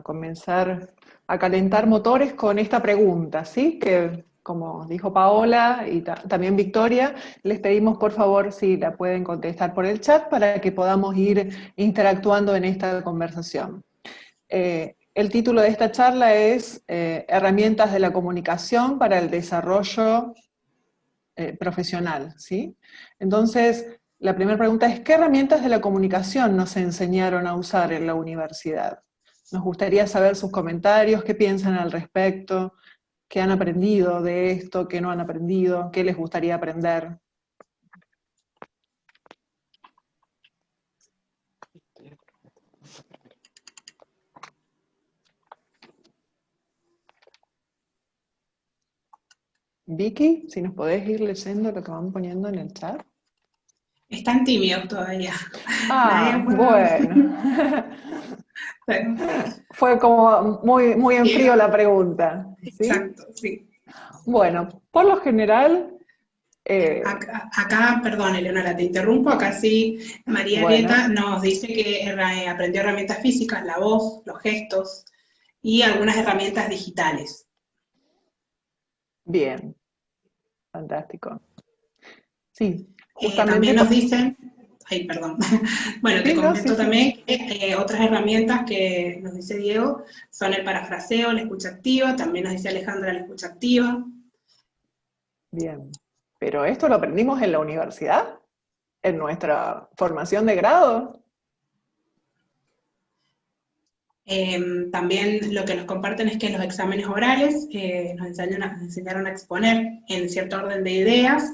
a comenzar a calentar motores con esta pregunta, ¿sí? Que, como dijo Paola y también Victoria, les pedimos por favor si la pueden contestar por el chat para que podamos ir interactuando en esta conversación. El título de esta charla es Herramientas de la comunicación para el desarrollo profesional, ¿sí? Entonces, la primera pregunta es, ¿qué herramientas de la comunicación nos enseñaron a usar en la universidad? Nos gustaría saber sus comentarios, qué piensan al respecto, qué han aprendido de esto, qué no han aprendido, qué les gustaría aprender. Vicky, si nos podés ir leyendo lo que van poniendo en el chat. Están tímidos todavía. Ah, bueno. Sí. Fue como muy en frío la pregunta, ¿sí? Exacto, sí. Bueno, por lo general... Acá, perdón, Eleonora, te interrumpo. Acá sí, María Arieta bueno, nos dice que aprendió herramientas físicas, la voz, los gestos y algunas herramientas digitales. bien, fantástico. Sí, También justamente... nos dicen, ay, perdón, bueno, te Sí, no, sí, comento sí. también que otras herramientas que nos dice Diego son el parafraseo, la escucha activa, también nos dice Alejandra la escucha activa. Bien. ¿Pero esto lo aprendimos en la universidad? ¿En nuestra formación de grado? También lo que nos comparten es que en los exámenes orales nos enseñaron a exponer en cierto orden de ideas.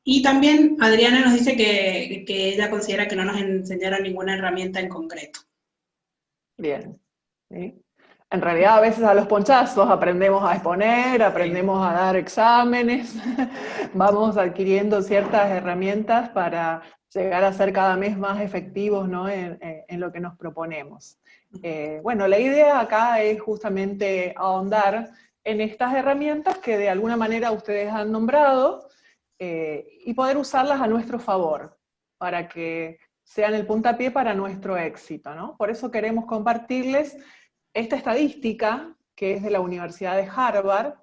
Y también Adriana nos dice que ella considera que no nos enseñaron ninguna herramienta en concreto. Bien. ¿Sí? En realidad a veces a los ponchazos aprendemos a exponer, Sí. aprendemos a dar exámenes, vamos adquiriendo ciertas herramientas para llegar a ser cada vez más efectivos, ¿no? en lo que nos proponemos. Bueno, la idea acá es justamente ahondar en estas herramientas que de alguna manera ustedes han nombrado y poder usarlas a nuestro favor, para que sean el puntapié para nuestro éxito, ¿no? Por eso queremos compartirles esta estadística, que es de la Universidad de Harvard,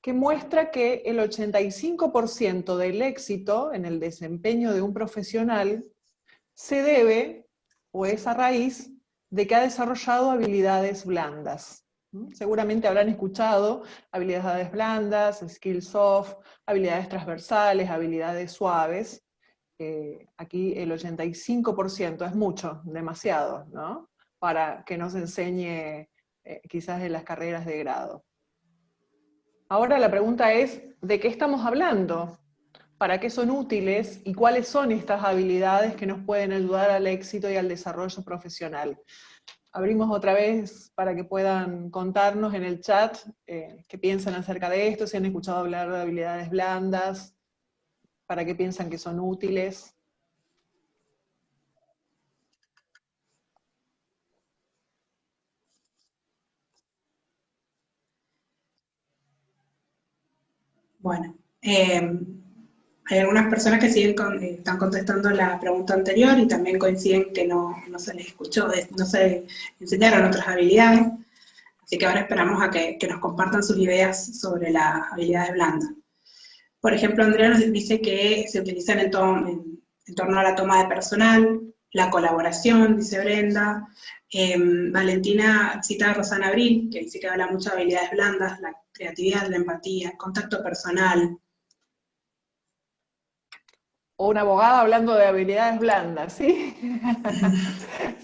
que muestra que el 85% del éxito en el desempeño de un profesional se debe, o es a raíz, de que ha desarrollado habilidades blandas. Seguramente habrán escuchado habilidades blandas, skills soft, habilidades transversales, habilidades suaves. Aquí el 85% es mucho, demasiado, ¿no? Para que nos enseñe quizás en las carreras de grado. Ahora la pregunta es, ¿de qué estamos hablando? ¿Para qué son útiles? ¿Y cuáles son estas habilidades que nos pueden ayudar al éxito y al desarrollo profesional? Abrimos otra vez para que puedan contarnos en el chat qué piensan acerca de esto, si han escuchado hablar de habilidades blandas, para qué piensan que son útiles. Bueno, hay algunas personas que están contestando la pregunta anterior y también coinciden que no se les escuchó, no se enseñaron otras habilidades, así que ahora esperamos a que nos compartan sus ideas sobre las habilidades blandas. Por ejemplo, Andrea nos dice que se utilizan en torno a la toma de personal, la colaboración, dice Brenda. Valentina cita a Rosana Abril, que dice que habla mucho de habilidades blandas, la creatividad, la empatía, contacto personal. O una abogada hablando de habilidades blandas, ¿sí?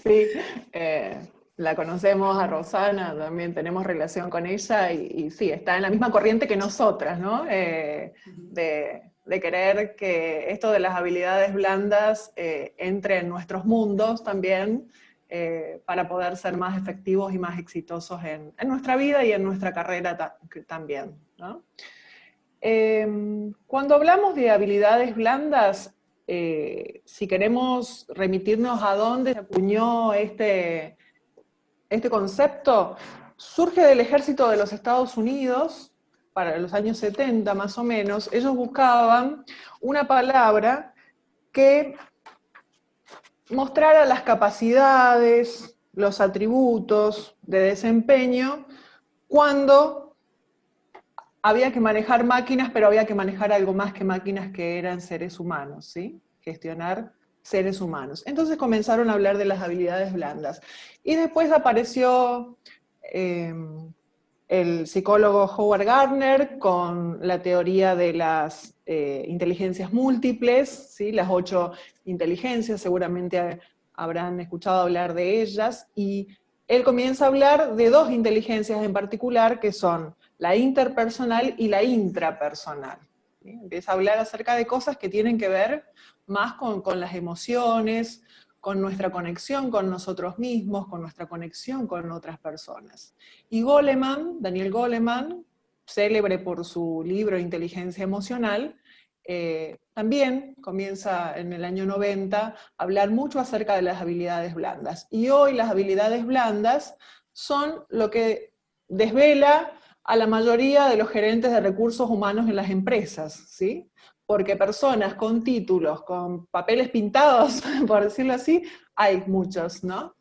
Sí, la conocemos a Rosana, también tenemos relación con ella y sí, está en la misma corriente que nosotras, ¿no? De querer que esto de las habilidades blandas entre en nuestros mundos también para poder ser más efectivos y más exitosos en nuestra vida y en nuestra carrera también, ¿no? Cuando hablamos de habilidades blandas, si queremos remitirnos a dónde se acuñó este concepto, surge del ejército de los Estados Unidos, para los años 70 más o menos. Ellos buscaban una palabra que mostrara las capacidades, los atributos de desempeño cuando había que manejar máquinas, pero había que manejar algo más que máquinas, que eran seres humanos, ¿sí? Gestionar seres humanos. Entonces comenzaron a hablar de las habilidades blandas. Y después apareció el psicólogo Howard Gardner con la teoría de las inteligencias múltiples, ¿sí? Las 8 inteligencias, seguramente habrán escuchado hablar de ellas, y él comienza a hablar de 2 inteligencias en particular, que son la interpersonal y la intrapersonal. ¿Sí? Empieza a hablar acerca de cosas que tienen que ver más con las emociones, con nuestra conexión con nosotros mismos, con nuestra conexión con otras personas. Y Goleman, Daniel Goleman, célebre por su libro Inteligencia Emocional, también comienza en el año 90 a hablar mucho acerca de las habilidades blandas. Y hoy las habilidades blandas son lo que desvela a la mayoría de los gerentes de recursos humanos en las empresas, ¿sí? Porque personas con títulos, con papeles pintados, por decirlo así, hay muchos, ¿no?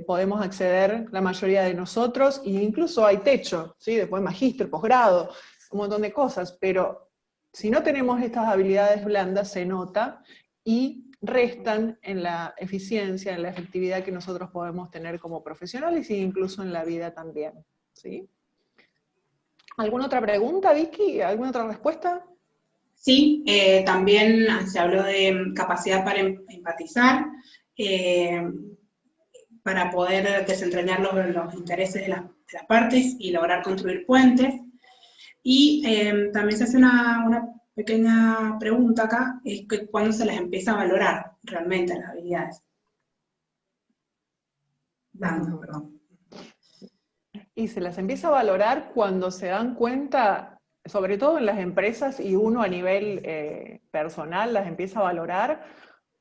Podemos acceder la mayoría de nosotros, e incluso hay techo, ¿sí? Después magíster, posgrado, un montón de cosas, pero si no tenemos estas habilidades blandas se nota y restan en la eficiencia, en la efectividad que nosotros podemos tener como profesionales e incluso en la vida también, ¿sí? ¿Alguna otra pregunta, Vicky? ¿Alguna otra respuesta? Sí, también se habló de capacidad para empatizar, para poder desentrañar los intereses de las partes y lograr construir puentes. Y también se hace una pequeña pregunta acá, es que cuándo se las empieza a valorar realmente las habilidades. Blandas, perdón. Y se las empieza a valorar cuando se dan cuenta, sobre todo en las empresas, y uno a nivel personal las empieza a valorar,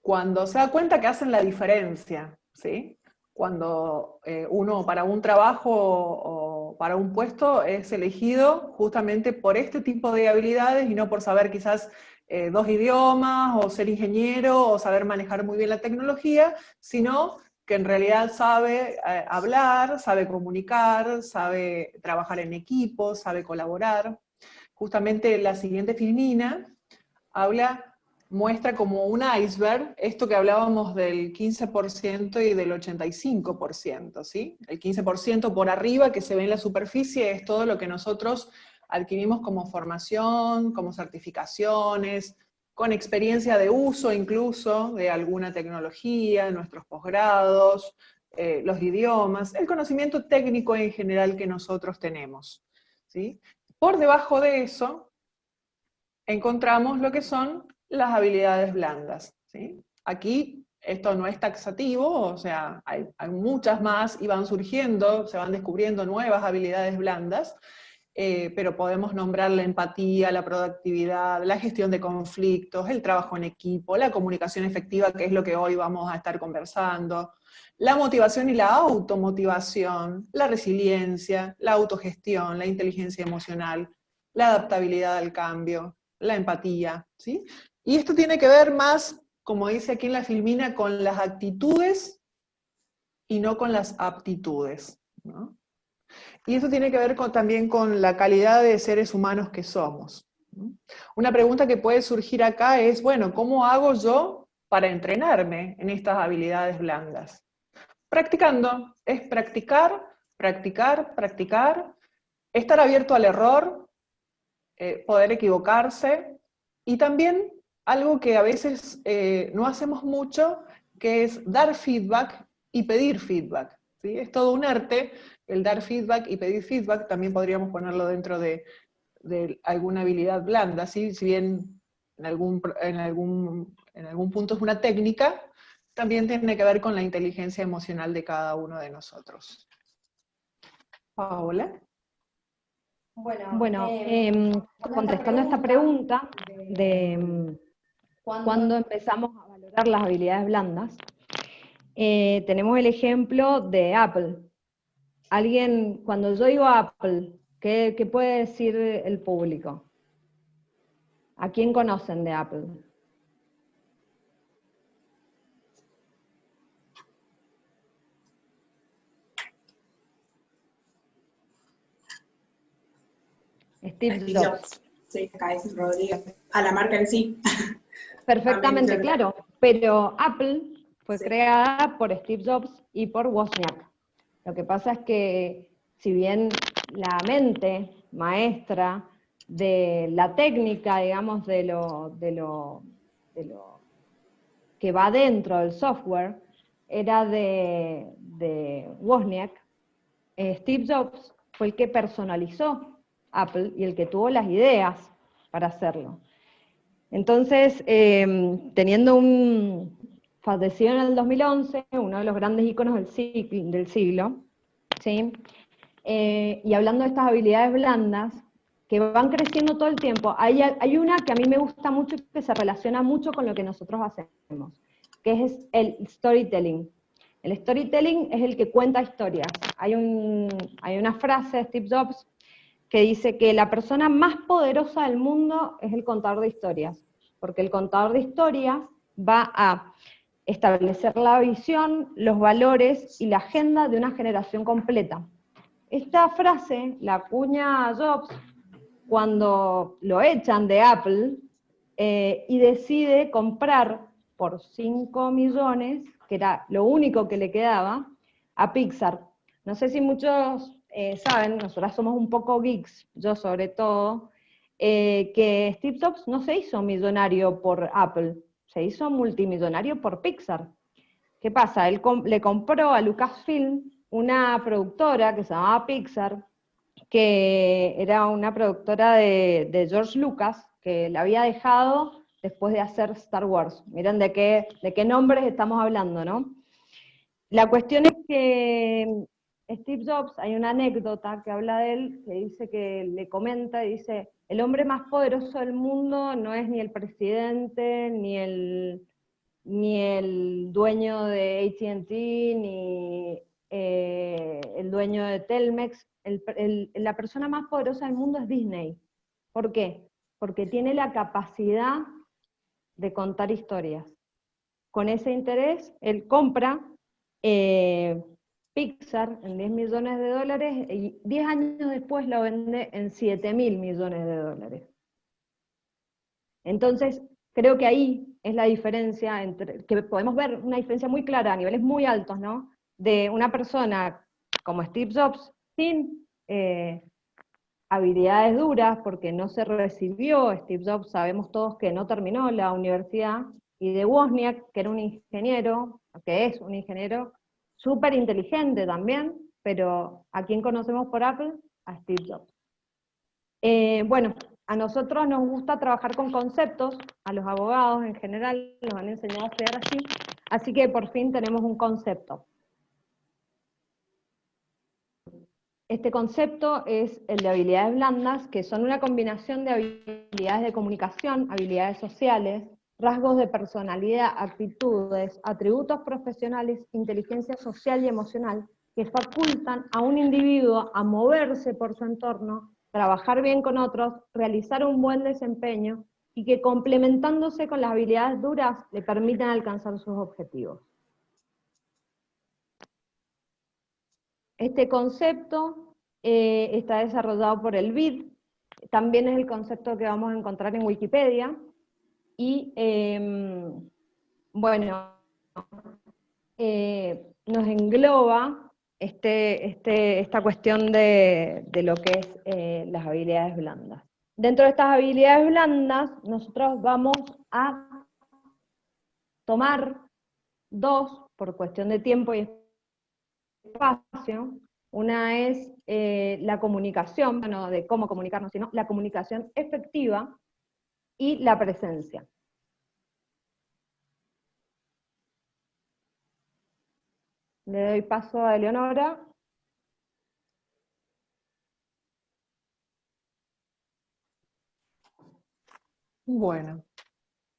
cuando se da cuenta que hacen la diferencia, ¿sí? Cuando uno para un trabajo o para un puesto es elegido justamente por este tipo de habilidades y no por saber quizás 2 idiomas, o ser ingeniero, o saber manejar muy bien la tecnología, sino que en realidad sabe hablar, sabe comunicar, sabe trabajar en equipo, sabe colaborar. Justamente la siguiente filmina muestra como un iceberg esto que hablábamos del 15% y del 85%, ¿sí? El 15% por arriba que se ve en la superficie es todo lo que nosotros adquirimos como formación, como certificaciones, con experiencia de uso incluso de alguna tecnología, nuestros posgrados, los idiomas, el conocimiento técnico en general que nosotros tenemos, ¿sí? Por debajo de eso encontramos lo que son las habilidades blandas, ¿sí? Aquí esto no es taxativo, o sea, hay muchas más y van surgiendo, se van descubriendo nuevas habilidades blandas, pero podemos nombrar la empatía, la proactividad, la gestión de conflictos, el trabajo en equipo, la comunicación efectiva, que es lo que hoy vamos a estar conversando, la motivación y la automotivación, la resiliencia, la autogestión, la inteligencia emocional, la adaptabilidad al cambio, la empatía, ¿sí? Y esto tiene que ver más, como dice aquí en la filmina, con las actitudes y no con las aptitudes, ¿no? Y esto tiene que ver también con la calidad de seres humanos que somos. Una pregunta que puede surgir acá es, bueno, ¿cómo hago yo para entrenarme en estas habilidades blandas? Practicando, es practicar, practicar, practicar, estar abierto al error, poder equivocarse, y también algo que a veces no hacemos mucho, que es dar feedback y pedir feedback, ¿sí? Es todo un arte el dar feedback y pedir feedback, también podríamos ponerlo dentro de alguna habilidad blanda, ¿sí? Si bien en algún punto es una técnica, también tiene que ver con la inteligencia emocional de cada uno de nosotros. Paola. Bueno, contestando a esta pregunta de cuándo empezamos a valorar las habilidades blandas, tenemos el ejemplo de Apple. Alguien, cuando yo digo Apple, ¿qué puede decir el público? ¿A quién conocen de Apple? Steve Jobs. Sí, acá es Rodrigo. A la marca en sí. Perfectamente, claro. Pero Apple fue Sí. creada por Steve Jobs y por Wozniak. Lo que pasa es que, si bien la mente maestra de la técnica, digamos, de lo que va dentro del software, era de Wozniak, Steve Jobs fue el que personalizó Apple y el que tuvo las ideas para hacerlo. Entonces, fallecido en el 2011, uno de los grandes íconos del siglo, ¿sí? Y hablando de estas habilidades blandas, que van creciendo todo el tiempo, hay una que a mí me gusta mucho y que se relaciona mucho con lo que nosotros hacemos, que es el storytelling. El storytelling es el que cuenta historias. Hay una frase de Steve Jobs que dice que la persona más poderosa del mundo es el contador de historias, porque el contador de historias va a establecer la visión, los valores y la agenda de una generación completa. Esta frase la acuña Jobs cuando lo echan de Apple y decide comprar por 5 millones, que era lo único que le quedaba, a Pixar. No sé si muchos saben, nosotras somos un poco geeks, yo sobre todo, que Steve Jobs no se hizo millonario por Apple, se hizo multimillonario por Pixar. ¿Qué pasa? Él le compró a Lucasfilm una productora que se llamaba Pixar, que era una productora de George Lucas, que la había dejado después de hacer Star Wars. Miren de qué nombres estamos hablando, ¿no? La cuestión es que Steve Jobs, hay una anécdota que habla de él, que dice que le comenta, y dice, el hombre más poderoso del mundo no es ni el presidente, ni el dueño de AT&T, ni el dueño de Telmex. La persona más poderosa del mundo es Disney. ¿Por qué? Porque tiene la capacidad de contar historias. Con ese interés, él compra Pixar en 10 millones de dólares y 10 años después lo vende en 7.000 millones de dólares. Entonces, creo que ahí es la diferencia, que podemos ver una diferencia muy clara a niveles muy altos, ¿no? De una persona como Steve Jobs sin habilidades duras, porque no se recibió. Steve Jobs sabemos todos que no terminó la universidad, y de Wozniak, que era un ingeniero, que es un ingeniero súper inteligente también, pero ¿a quién conocemos por Apple? A Steve Jobs. Bueno, a nosotros nos gusta trabajar con conceptos, a los abogados en general nos han enseñado a estudiar así que por fin tenemos un concepto. Este concepto es el de habilidades blandas, que son una combinación de habilidades de comunicación, habilidades sociales, rasgos de personalidad, actitudes, atributos profesionales, inteligencia social y emocional, que facultan a un individuo a moverse por su entorno, trabajar bien con otros, realizar un buen desempeño, y que complementándose con las habilidades duras le permiten alcanzar sus objetivos. Este concepto está desarrollado por el BID, también es el concepto que vamos a encontrar en Wikipedia, y bueno, nos engloba esta cuestión de lo que es las habilidades blandas. Dentro de estas habilidades blandas, nosotros vamos a tomar dos, por cuestión de tiempo y espacio. Una es la comunicación, no de cómo comunicarnos, sino la comunicación efectiva y la presencia. Le doy paso a Eleonora. Bueno,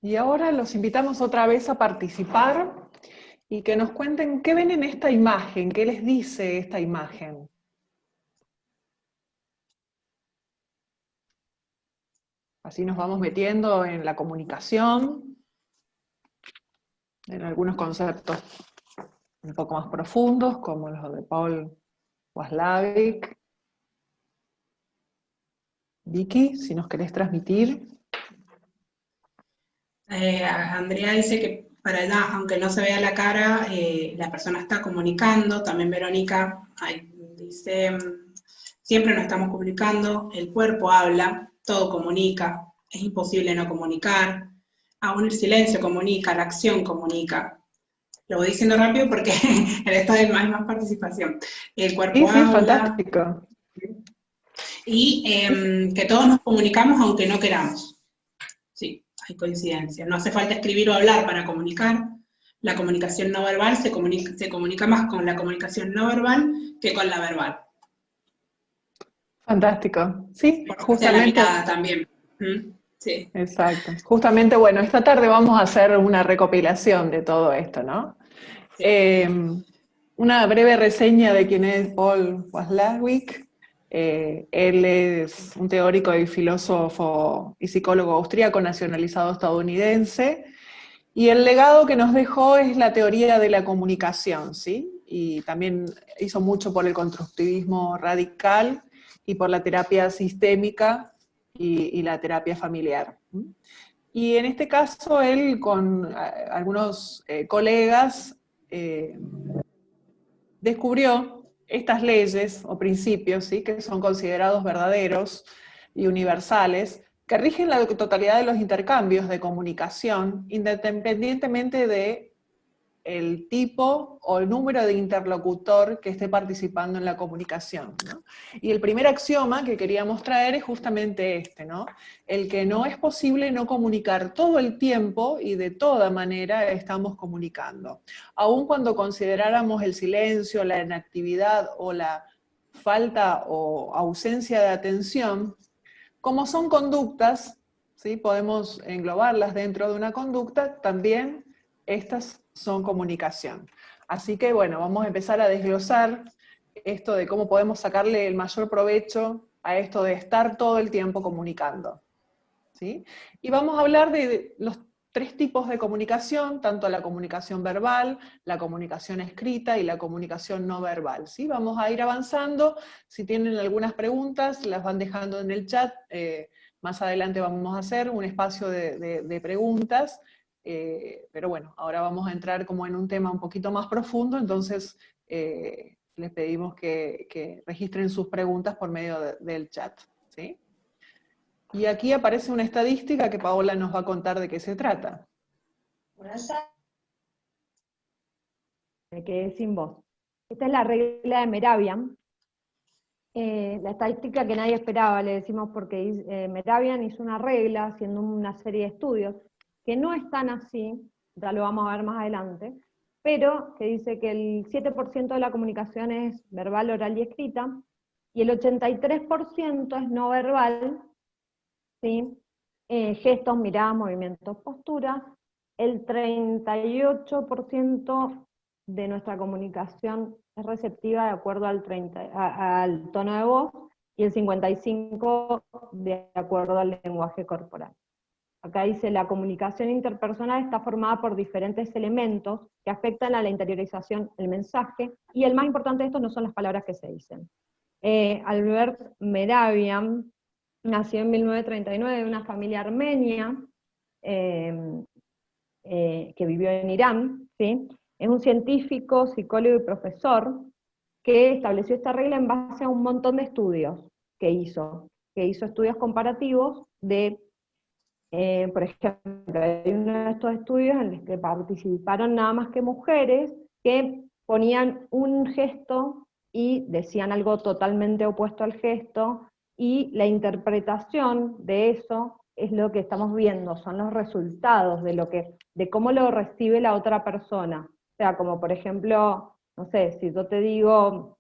y ahora los invitamos otra vez a participar y que nos cuenten qué ven en esta imagen, qué les dice esta imagen. Así nos vamos metiendo en la comunicación, en algunos conceptos un poco más profundos, como los de Paul Watzlawick. Vicky, si nos querés transmitir. Andrea dice que para allá, aunque no se vea la cara, la persona está comunicando. También Verónica dice, siempre nos estamos comunicando, el cuerpo habla, todo comunica, es imposible no comunicar, aún el silencio comunica, la acción comunica. Lo voy diciendo rápido porque en esta hay más participación. El cuerpo Sí, habla. fantástico. Y que todos nos comunicamos aunque no queramos. Sí, hay coincidencia. No hace falta escribir o hablar para comunicar. La comunicación no verbal se comunica más con la comunicación no verbal que con la verbal. Fantástico. Sí, Justamente. La justamente. mirada también. Sí. Exacto. Justamente, bueno, esta tarde vamos a hacer una recopilación de todo esto, ¿no? Sí. Una breve reseña de quién es Paul Watzlawick. Él es un teórico y filósofo y psicólogo austríaco nacionalizado estadounidense, y el legado que nos dejó es la teoría de la comunicación, ¿sí? Y también hizo mucho por el constructivismo radical y por la terapia sistémica y la terapia familiar. Y en este caso él con algunos colegas descubrió estas leyes o principios, ¿sí?, que son considerados verdaderos y universales, que rigen la totalidad de los intercambios de comunicación, independientemente de el tipo o el número de interlocutor que esté participando en la comunicación, ¿no? Y el primer axioma que queríamos traer es justamente este, ¿no? El que no es posible no comunicar todo el tiempo y de toda manera estamos comunicando. Aun cuando consideráramos el silencio, la inactividad o la falta o ausencia de atención, como son conductas, ¿sí?, podemos englobarlas dentro de una conducta, también estas son comunicación. Así que bueno, vamos a empezar a desglosar esto de cómo podemos sacarle el mayor provecho a esto de estar todo el tiempo comunicando, ¿sí? Y vamos a hablar de los tres tipos de comunicación, tanto la comunicación verbal, la comunicación escrita y la comunicación no verbal, ¿sí? Vamos a ir avanzando. Si tienen algunas preguntas, las van dejando en el chat. Más adelante vamos a hacer un espacio de preguntas. Pero bueno, ahora vamos a entrar como en un tema un poquito más profundo, entonces les pedimos que registren sus preguntas por medio del chat, ¿sí? Y aquí aparece una estadística que Paola nos va a contar de qué se trata. Me quedé sin voz. Esta es la regla de Mehrabian. La estadística que nadie esperaba, le decimos, porque Mehrabian hizo una regla haciendo una serie de estudios que no están así, ya lo vamos a ver más adelante, pero que dice que el 7% de la comunicación es verbal, oral y escrita, y el 83% es no verbal, ¿sí? Gestos, miradas, movimientos, posturas. El 38% de nuestra comunicación es receptiva de acuerdo al tono de voz, y el 55% de acuerdo al lenguaje corporal. Acá dice, la comunicación interpersonal está formada por diferentes elementos que afectan a la interiorización del mensaje, y el más importante de estos no son las palabras que se dicen. Albert Mehrabian nació en 1939 de una familia armenia que vivió en Irán, ¿sí? Es un científico, psicólogo y profesor que estableció esta regla en base a un montón de estudios que hizo estudios comparativos de, por ejemplo, hay uno de estos estudios en los que participaron nada más que mujeres que ponían un gesto y decían algo totalmente opuesto al gesto, y la interpretación de eso es lo que estamos viendo, son los resultados de cómo lo recibe la otra persona. O sea, como por ejemplo, no sé, si yo te digo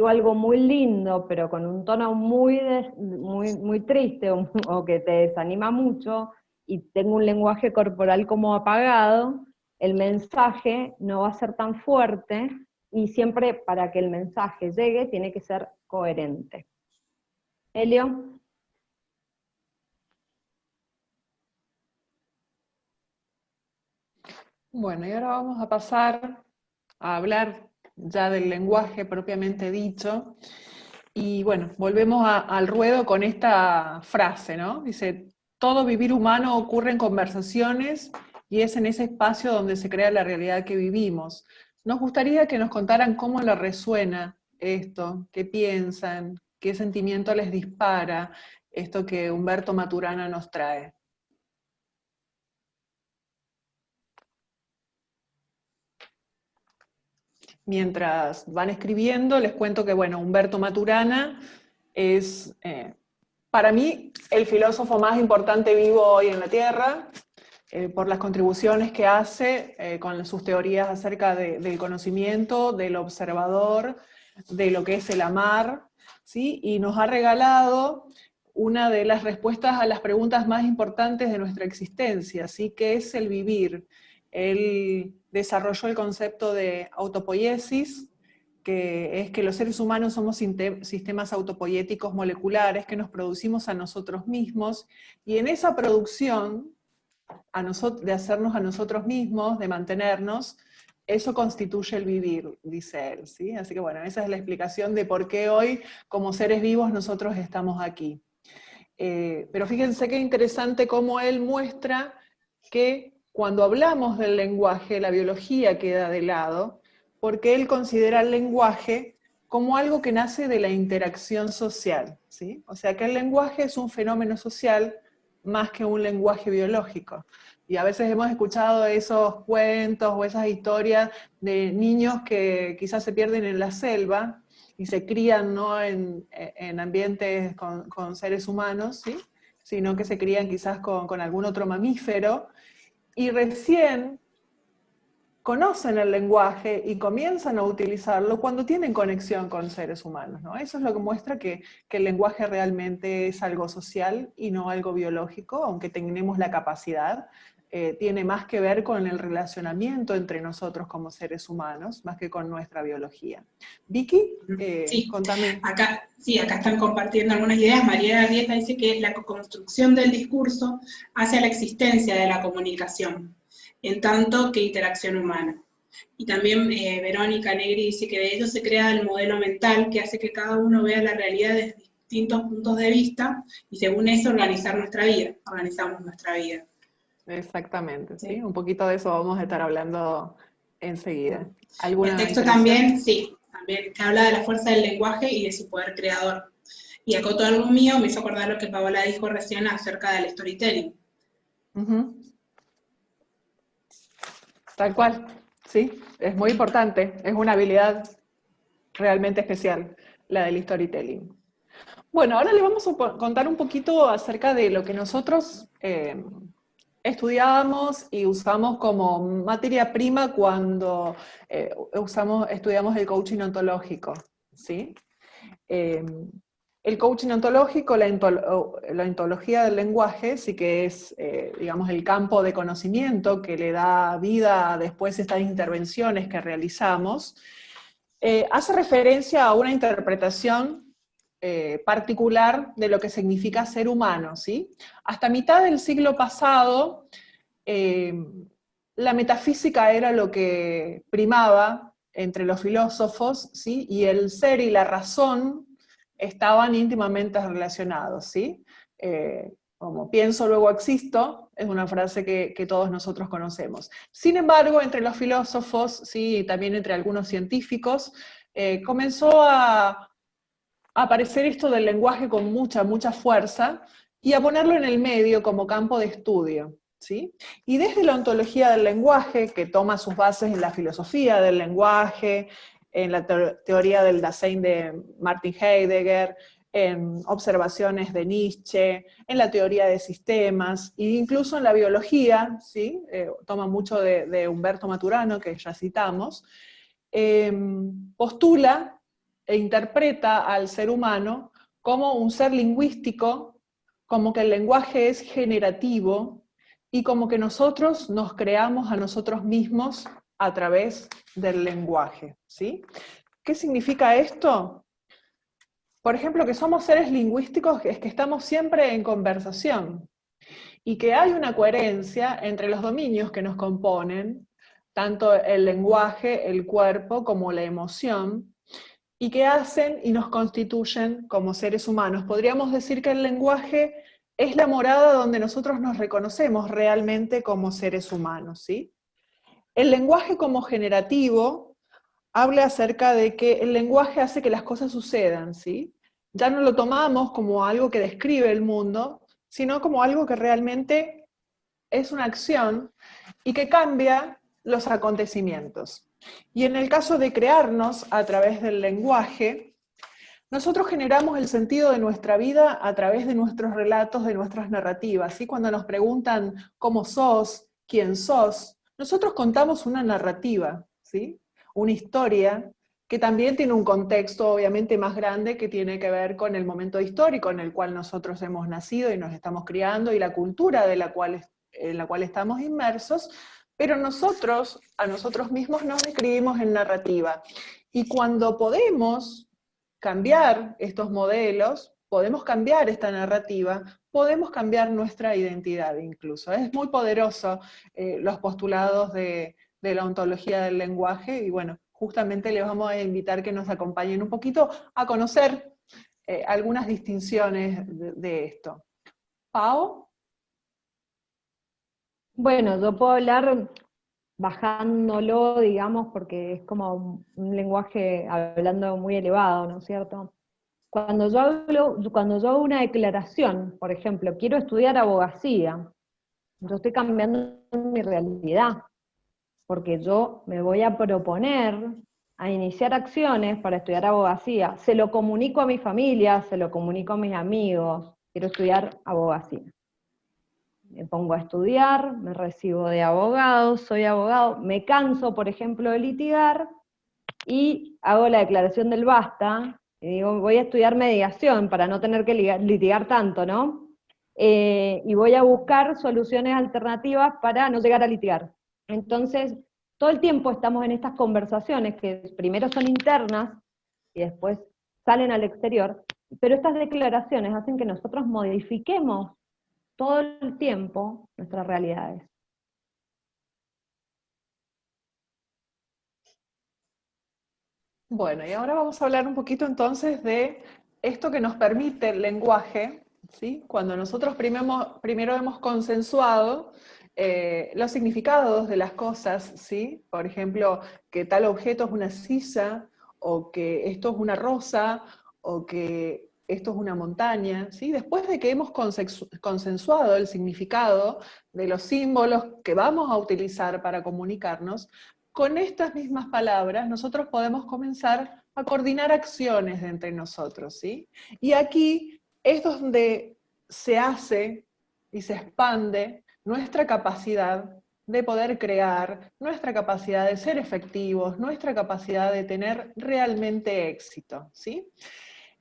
algo muy lindo, pero con un tono muy triste, o que te desanima mucho, y tengo un lenguaje corporal como apagado, el mensaje no va a ser tan fuerte, y siempre para que el mensaje llegue tiene que ser coherente. Elio. Bueno, y ahora vamos a pasar a hablar ya del lenguaje propiamente dicho, Y bueno, volvemos al ruedo con esta frase, ¿no? Dice, todo vivir humano ocurre en conversaciones y es en ese espacio donde se crea la realidad que vivimos. Nos gustaría que nos contaran cómo les resuena esto, qué piensan, qué sentimiento les dispara esto que Humberto Maturana nos trae. Mientras van escribiendo, les cuento que, bueno, Humberto Maturana es, para mí, el filósofo más importante vivo hoy en la Tierra, por las contribuciones que hace con sus teorías acerca del conocimiento, del observador, de lo que es el amar, ¿sí? Y nos ha regalado una de las respuestas a las preguntas más importantes de nuestra existencia, ¿sí? ¿Qué es el vivir? Él desarrolló el concepto de autopoiesis, que es que los seres humanos somos sistemas autopoiéticos moleculares que nos producimos a nosotros mismos, y en esa producción de hacernos a nosotros mismos, de mantenernos, eso constituye el vivir, dice él, ¿sí? Así que bueno, esa es la explicación de por qué hoy, como seres vivos, nosotros estamos aquí. Pero fíjense qué interesante cómo él muestra que cuando hablamos del lenguaje, la biología queda de lado, porque él considera el lenguaje como algo que nace de la interacción social, ¿sí? O sea que el lenguaje es un fenómeno social más que un lenguaje biológico. Y a veces hemos escuchado esos cuentos o esas historias de niños que quizás se pierden en la selva y se crían, ¿no?, en ambientes con seres humanos, ¿sí? Sino que se crían quizás con algún otro mamífero, y recién conocen el lenguaje y comienzan a utilizarlo cuando tienen conexión con seres humanos, ¿no? Eso es lo que muestra que el lenguaje realmente es algo social y no algo biológico, aunque tenemos la capacidad. Tiene más que ver con el relacionamiento entre nosotros como seres humanos, más que con nuestra biología. Vicky, sí, contame. acá están compartiendo algunas ideas. María Arrieta dice que la construcción del discurso hacia la existencia de la comunicación, en tanto que interacción humana. Y también Verónica Negri dice que de ello se crea el modelo mental que hace que cada uno vea la realidad desde distintos puntos de vista y según eso organizamos nuestra vida. Exactamente, ¿sí? Un poquito de eso vamos a estar hablando enseguida. El texto también, sí, también que habla de la fuerza del lenguaje y de su poder creador. Y acoto algo mío, me hizo acordar lo que Paola dijo recién acerca del storytelling. Tal cual, sí, es muy importante, es una habilidad realmente especial, la del storytelling. Bueno, ahora les vamos a contar un poquito acerca de lo que nosotros estudiábamos y usamos como materia prima cuando estudiamos el coaching ontológico, ¿sí? El coaching ontológico, la ontología del lenguaje, sí que es, digamos, el campo de conocimiento que le da vida después a estas intervenciones que realizamos, hace referencia a una interpretación particular de lo que significa ser humano, ¿sí? Hasta mitad del siglo pasado, la metafísica era lo que primaba entre los filósofos, ¿sí? Y el ser y la razón estaban íntimamente relacionados, ¿sí? Como pienso, luego existo, es una frase que todos nosotros conocemos. Sin embargo, entre los filósofos, ¿sí? Y también entre algunos científicos, comenzó a aparecer esto del lenguaje con mucha fuerza y a ponerlo en el medio como campo de estudio, ¿sí? Y desde la ontología del lenguaje, que toma sus bases en la filosofía del lenguaje, en la teoría del Dasein de Martin Heidegger, en observaciones de Nietzsche, en la teoría de sistemas, e incluso en la biología, ¿sí? Toma mucho de Humberto Maturana, que ya citamos, postula e interpreta al ser humano como un ser lingüístico, como que el lenguaje es generativo, y como que nosotros nos creamos a nosotros mismos a través del lenguaje, ¿sí? ¿Qué significa esto? Por ejemplo, que somos seres lingüísticos, es que estamos siempre en conversación, y que hay una coherencia entre los dominios que nos componen, tanto el lenguaje, el cuerpo, como la emoción, y que hacen y nos constituyen como seres humanos. Podríamos decir que el lenguaje es la morada donde nosotros nos reconocemos realmente como seres humanos, ¿sí? El lenguaje como generativo habla acerca de que el lenguaje hace que las cosas sucedan, ¿sí? Ya no lo tomamos como algo que describe el mundo, sino como algo que realmente es una acción y que cambia los acontecimientos. Y en el caso de crearnos a través del lenguaje, nosotros generamos el sentido de nuestra vida a través de nuestros relatos, de nuestras narrativas, ¿sí? Cuando nos preguntan cómo sos, quién sos, nosotros contamos una narrativa, ¿sí? Una historia que también tiene un contexto obviamente más grande que tiene que ver con el momento histórico en el cual nosotros hemos nacido y nos estamos criando y la cultura en la cual estamos inmersos, pero nosotros, a nosotros mismos nos describimos en narrativa. Y cuando podemos cambiar estos modelos, podemos cambiar esta narrativa, podemos cambiar nuestra identidad incluso. Es muy poderoso los postulados de la ontología del lenguaje, y bueno, justamente les vamos a invitar que nos acompañen un poquito a conocer algunas distinciones de esto. Pau. Bueno, yo puedo hablar bajándolo, digamos, porque es como un lenguaje hablando muy elevado, ¿no es cierto? Cuando yo hago una declaración, por ejemplo, quiero estudiar abogacía, yo estoy cambiando mi realidad, porque yo me voy a proponer a iniciar acciones para estudiar abogacía. Se lo comunico a mi familia, se lo comunico a mis amigos, quiero estudiar abogacía. Me pongo a estudiar, me recibo de abogado, soy abogado, me canso, por ejemplo, de litigar, y hago la declaración del basta, y digo, voy a estudiar mediación para no tener que litigar tanto, ¿no? Y voy a buscar soluciones alternativas para no llegar a litigar. Entonces, todo el tiempo estamos en estas conversaciones que primero son internas y después salen al exterior, pero estas declaraciones hacen que nosotros modifiquemos todo el tiempo nuestras realidades. Bueno, y ahora vamos a hablar un poquito entonces de esto que nos permite el lenguaje, ¿sí? Cuando nosotros primero hemos consensuado los significados de las cosas, ¿sí? Por ejemplo, que tal objeto es una silla, o que esto es una rosa, o que esto es una montaña, ¿sí? Después de que hemos consensuado el significado de los símbolos que vamos a utilizar para comunicarnos, con estas mismas palabras nosotros podemos comenzar a coordinar acciones entre nosotros, ¿sí? Y aquí es donde se hace y se expande nuestra capacidad de poder crear, nuestra capacidad de ser efectivos, nuestra capacidad de tener realmente éxito, ¿sí?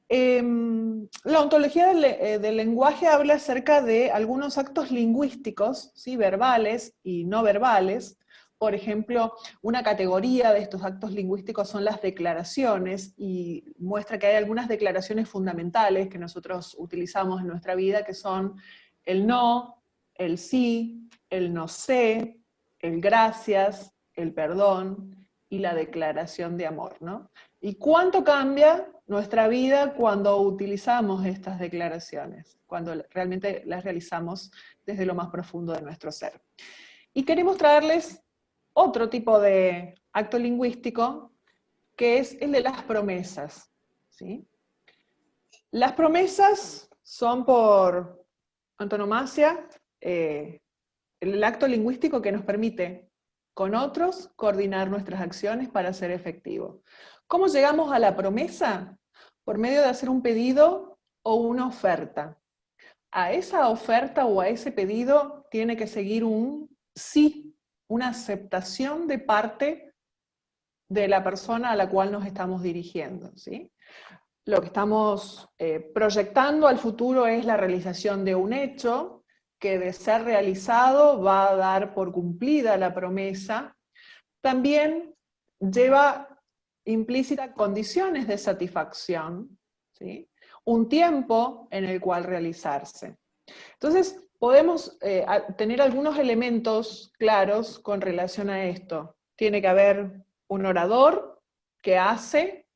La ontología del lenguaje habla acerca de algunos actos lingüísticos, ¿sí? Verbales y no verbales. Por ejemplo, una categoría de estos actos lingüísticos son las declaraciones, y muestra que hay algunas declaraciones fundamentales que nosotros utilizamos en nuestra vida, que son el no, el sí, el no sé, el gracias, el perdón y la declaración de amor, ¿no? ¿Y cuánto cambia nuestra vida cuando utilizamos estas declaraciones? Cuando realmente las realizamos desde lo más profundo de nuestro ser. Y queremos traerles otro tipo de acto lingüístico, que es el de las promesas, ¿sí? Las promesas son por antonomasia el acto lingüístico que nos permite con otros coordinar nuestras acciones para ser efectivos. ¿Cómo llegamos a la promesa? Por medio de hacer un pedido o una oferta. A esa oferta o a ese pedido tiene que seguir un sí, una aceptación de parte de la persona a la cual nos estamos dirigiendo, ¿sí? Lo que estamos proyectando al futuro es la realización de un hecho que, de ser realizado, va a dar por cumplida la promesa. También lleva implícita condiciones de satisfacción, ¿sí? Un tiempo en el cual realizarse. Entonces, podemos tener algunos elementos claros con relación a esto. Tiene que haber un orador que hace,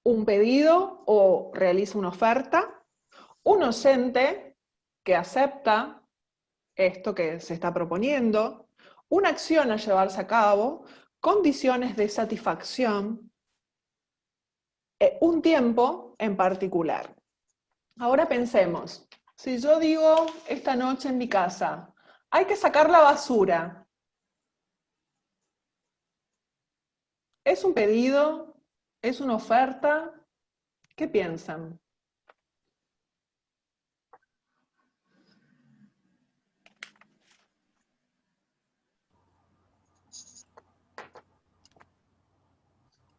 un pedido o realiza una oferta, un oyente que acepta esto que se está proponiendo, una acción a llevarse a cabo, condiciones de satisfacción, un tiempo en particular. Ahora pensemos, si yo digo esta noche en mi casa, hay que sacar la basura, ¿es un pedido? ¿Es una oferta? ¿Qué piensan?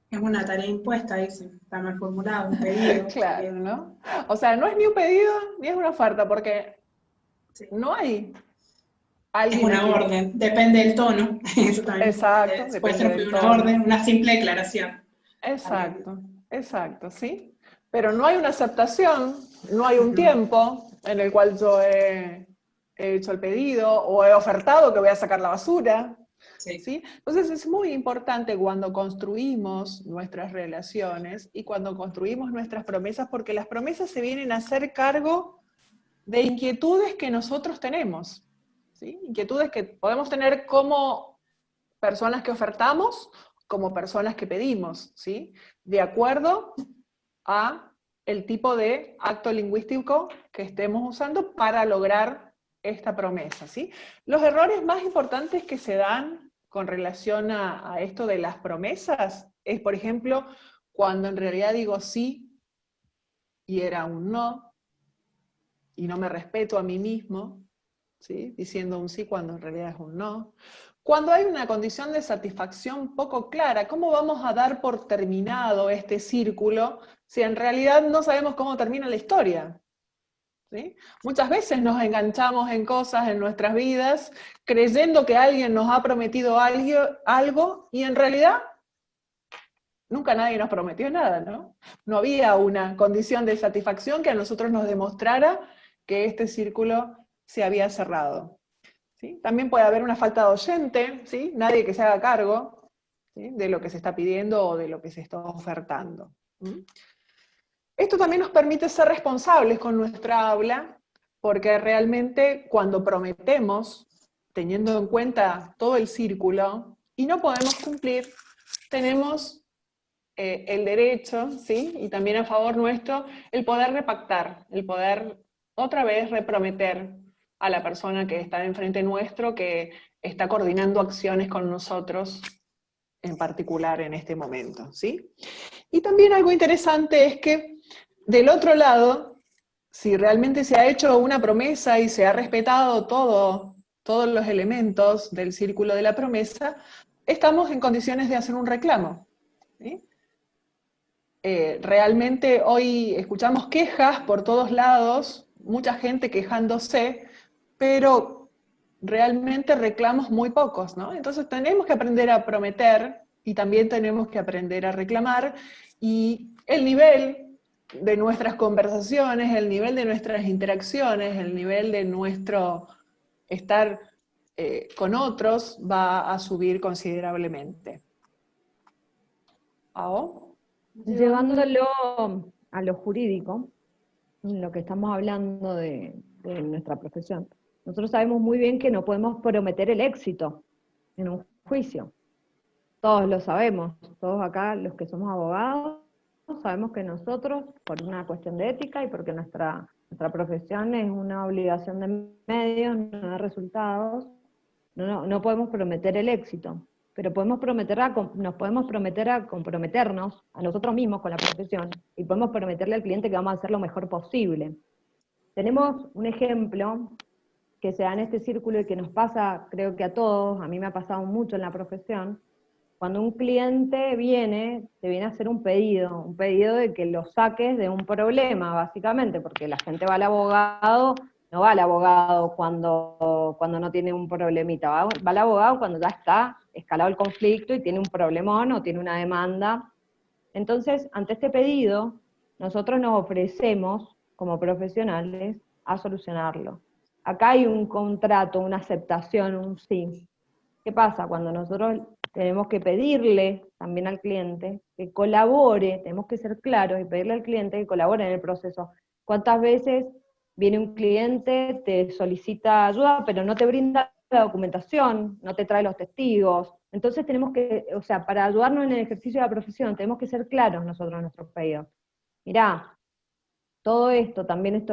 Es una tarea impuesta, dicen, está mal formulado, un pedido. Claro, ¿no? O sea, no es ni un pedido ni es una oferta, porque Sí. no hay Es alguien a una quien... orden, depende del tono. Eso también Exacto, se puede depende ser del una orden, tono. una simple declaración. También. Exacto, exacto, ¿sí? Pero no hay una aceptación, no hay un Ujú. tiempo en el cual yo he hecho el pedido o he ofertado que voy a sacar la basura, Sí. ¿sí? Entonces es muy importante cuando construimos nuestras relaciones y cuando construimos nuestras promesas, porque las promesas se vienen a hacer cargo de inquietudes que nosotros tenemos, ¿sí? Inquietudes que podemos tener como personas que ofertamos, como personas que pedimos, ¿sí? De acuerdo a el tipo de acto lingüístico que estemos usando para lograr esta promesa, ¿sí? Los errores más importantes que se dan con relación a esto de las promesas es, por ejemplo, cuando en realidad digo sí y era un no, y no me respeto a mí mismo, ¿sí? Diciendo un sí cuando en realidad es un no. Cuando hay una condición de satisfacción poco clara, ¿cómo vamos a dar por terminado este círculo si en realidad no sabemos cómo termina la historia? ¿Sí? Muchas veces nos enganchamos en cosas en nuestras vidas creyendo que alguien nos ha prometido algo y en realidad nunca nadie nos prometió nada, ¿no? No había una condición de satisfacción que a nosotros nos demostrara que este círculo se había cerrado. ¿Sí? También puede haber una falta de oyente, ¿sí? Nadie que se haga cargo, ¿sí? De lo que se está pidiendo o de lo que se está ofertando. ¿Sí? Esto también nos permite ser responsables con nuestra habla, porque realmente cuando prometemos, teniendo en cuenta todo el círculo, y no podemos cumplir, tenemos el derecho, ¿sí? Y también a favor nuestro, el poder repactar, el poder otra vez reprometer a la persona que está enfrente nuestro, que está coordinando acciones con nosotros, en particular en este momento, ¿sí? Y también algo interesante es que del otro lado, si realmente se ha hecho una promesa y se ha respetado todos los elementos del círculo de la promesa, estamos en condiciones de hacer un reclamo, ¿sí? Realmente hoy escuchamos quejas por todos lados, mucha gente quejándose, pero realmente reclamos muy pocos, ¿no? Entonces tenemos que aprender a prometer y también tenemos que aprender a reclamar, y el nivel de nuestras conversaciones, el nivel de nuestras interacciones, el nivel de nuestro estar con otros va a subir considerablemente. ¿Ao? Llevándolo a lo jurídico, en lo que estamos hablando de nuestra profesión, nosotros sabemos muy bien que no podemos prometer el éxito en un juicio. Todos lo sabemos, todos acá los que somos abogados, sabemos que nosotros, por una cuestión de ética y porque nuestra profesión es una obligación de medios, no de resultados, no podemos prometer el éxito, pero nos podemos prometer a comprometernos a nosotros mismos con la profesión y podemos prometerle al cliente que vamos a hacer lo mejor posible. Tenemos un ejemplo que se da en este círculo y que nos pasa, creo que a todos, a mí me ha pasado mucho en la profesión, cuando un cliente te viene a hacer un pedido de que lo saques de un problema, básicamente, porque la gente va al abogado, no va al abogado cuando no tiene un problemita, va al abogado cuando ya está escalado el conflicto y tiene un problemón o tiene una demanda. Entonces, ante este pedido, nosotros nos ofrecemos, como profesionales, a solucionarlo. Acá hay un contrato, una aceptación, un sí. ¿Qué pasa? Cuando nosotros tenemos que pedirle también al cliente que colabore, tenemos que ser claros y pedirle al cliente que colabore en el proceso. ¿Cuántas veces viene un cliente, te solicita ayuda, pero no te brinda la documentación, no te trae los testigos? Entonces tenemos que, o sea, para ayudarnos en el ejercicio de la profesión, tenemos que ser claros nosotros en nuestros pedidos. Mirá, todo esto también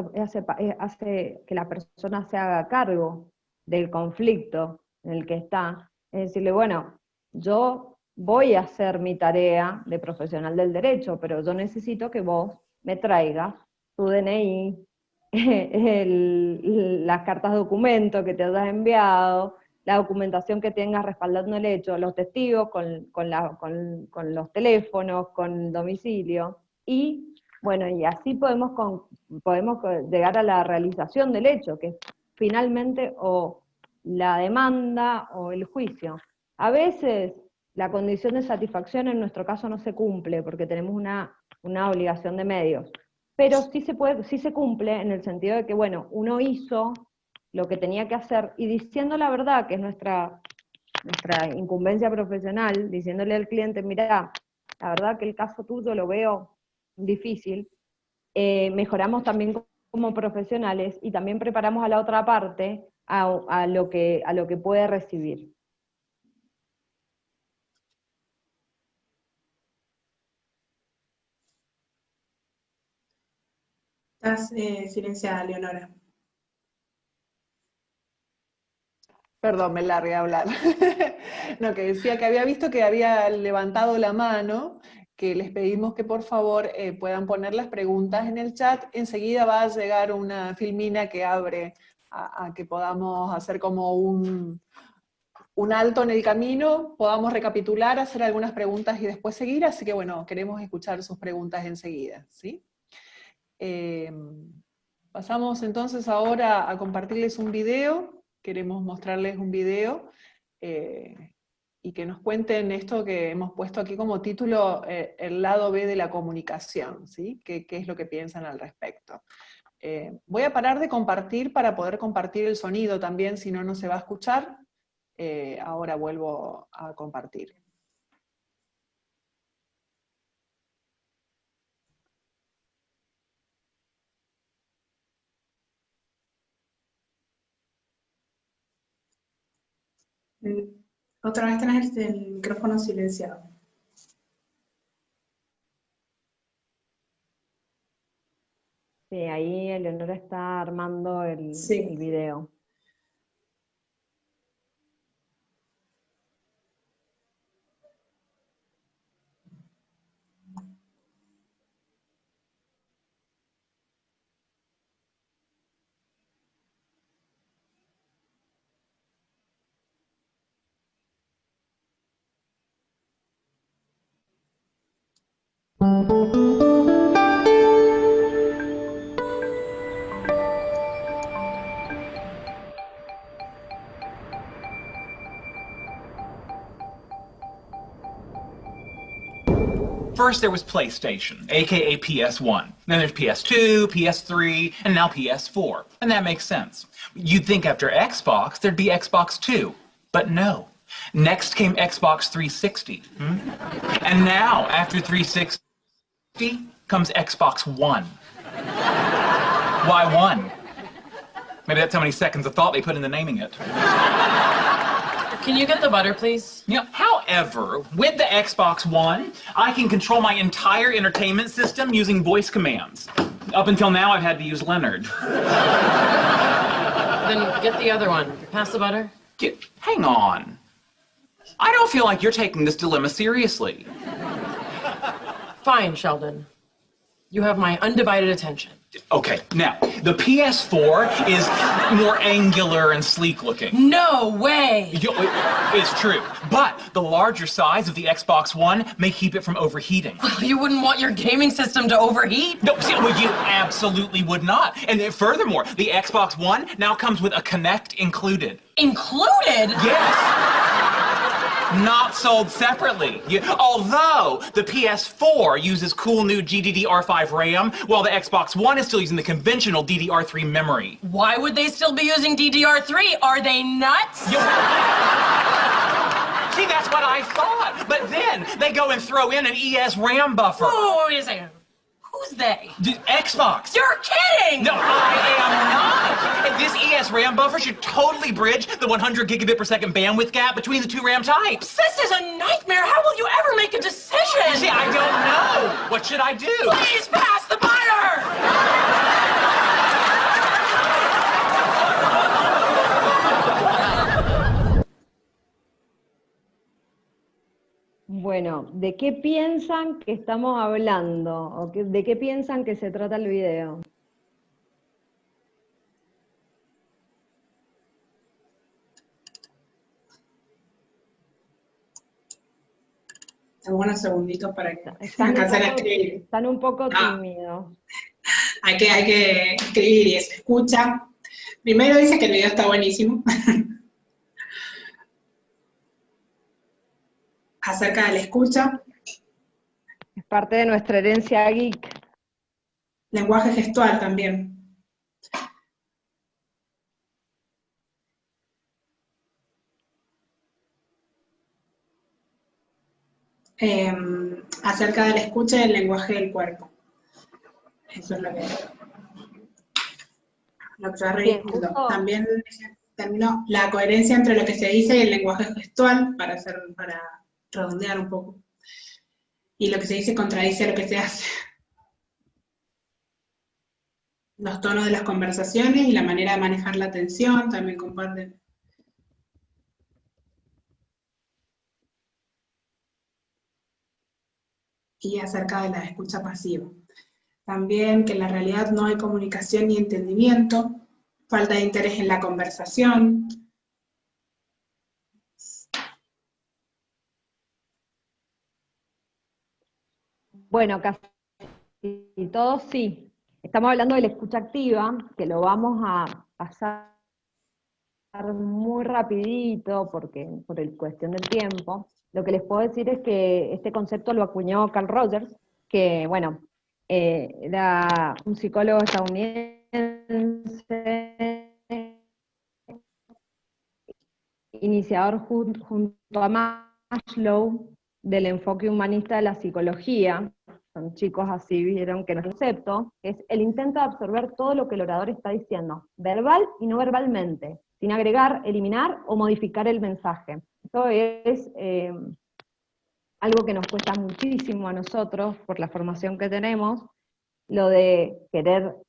hace que la persona se haga cargo del conflicto en el que está. Es decirle, bueno, yo voy a hacer mi tarea de profesional del derecho, pero yo necesito que vos me traigas tu DNI, las cartas de documento que te hayas enviado, la documentación que tengas respaldando el hecho, los testigos con los teléfonos, con el domicilio, y bueno, y así podemos llegar a la realización del hecho, que es finalmente o la demanda o el juicio. A veces la condición de satisfacción en nuestro caso no se cumple porque tenemos una obligación de medios, pero sí se cumple en el sentido de que, bueno, uno hizo lo que tenía que hacer y diciendo la verdad, que es nuestra incumbencia profesional, diciéndole al cliente, mirá, la verdad que el caso tuyo lo veo difícil, mejoramos también como profesionales y también preparamos a la otra parte a lo que puede recibir. Estás silenciada, Leonora. Perdón, me largué a hablar. No, que decía que había visto que había levantado la mano, que les pedimos que por favor puedan poner las preguntas en el chat. Enseguida va a llegar una filmina que abre a que podamos hacer como un alto en el camino, podamos recapitular, hacer algunas preguntas y después seguir. Así que bueno, queremos escuchar sus preguntas enseguida, ¿sí? Pasamos entonces ahora a compartirles un video. Queremos mostrarles un video y que nos cuenten esto que hemos puesto aquí como título, el lado B de la comunicación, ¿sí? ¿Qué es lo que piensan al respecto? Voy a parar de compartir para poder compartir el sonido también, si no, no se va a escuchar. Ahora vuelvo a compartir. Otra vez tenés el micrófono silenciado. Sí, ahí Eleonora está armando el video. First there was PlayStation, aka PS1. Then there's PS2, PS3, and now PS4. And that makes sense. You'd think after Xbox, there'd be Xbox 2. But no. Next came Xbox 360. And now, after 360, comes Xbox One. Why one? Maybe that's how many seconds of thought they put into naming it. Can you get the butter, please? You know, however, with the Xbox One, I can control my entire entertainment system using voice commands. Up until now, I've had to use Leonard. Then get the other one. Pass the butter. Hang on. I don't feel like you're taking this dilemma seriously. Fine, Sheldon. You have my undivided attention. Okay, now, the PS4 is more angular and sleek looking. No way! It's true, but the larger size of the Xbox One may keep it from overheating. Well, you wouldn't want your gaming system to overheat? No, see, well, you absolutely would not. And furthermore, the Xbox One now comes with a Kinect included. Included? Yes! Not sold separately. Although the PS4 uses cool new GDDR5 RAM, while the Xbox One is still using the conventional DDR3 memory. Why would they still be using DDR3? Are they nuts? See, that's what I thought. But then they go and throw in an ES RAM buffer. Whoa, wait a second. Who's they? Xbox. You're kidding! No, I am not. And this ES RAM buffer should totally bridge the 100 gigabit per second bandwidth gap between the two RAM types. This is a nightmare. How will you ever make a decision? See, I don't know. What should I do? Please pass the butter! Bueno, ¿de qué piensan que estamos hablando? ¿O de qué piensan que se trata el video? Tengo unos segunditos para alcanzar a escribir. Están un poco tímidos. Hay que escribir y se escucha. Primero dice que el video está buenísimo. Acerca de la escucha. Es parte de nuestra herencia geek. Lenguaje gestual también. Acerca de la escucha y el lenguaje del cuerpo. Eso es lo que está revisando. También terminó la coherencia entre lo que se dice y el lenguaje gestual, para redondear un poco. Y lo que se dice contradice lo que se hace. Los tonos de las conversaciones y la manera de manejar la atención también comparten. Y acerca de la escucha pasiva. También que en la realidad no hay comunicación ni entendimiento, falta de interés en la conversación. Bueno, casi todos sí. Estamos hablando de la escucha activa, que lo vamos a pasar muy rapidito por el cuestión del tiempo. Lo que les puedo decir es que este concepto lo acuñó Carl Rogers, que, bueno, era un psicólogo estadounidense, iniciador junto a Maslow del enfoque humanista de la psicología. Son chicos así, vieron que no es un concepto, es el intento de absorber todo lo que el orador está diciendo, verbal y no verbalmente, sin agregar, eliminar o modificar el mensaje. Esto es algo que nos cuesta muchísimo a nosotros, por la formación que tenemos, lo de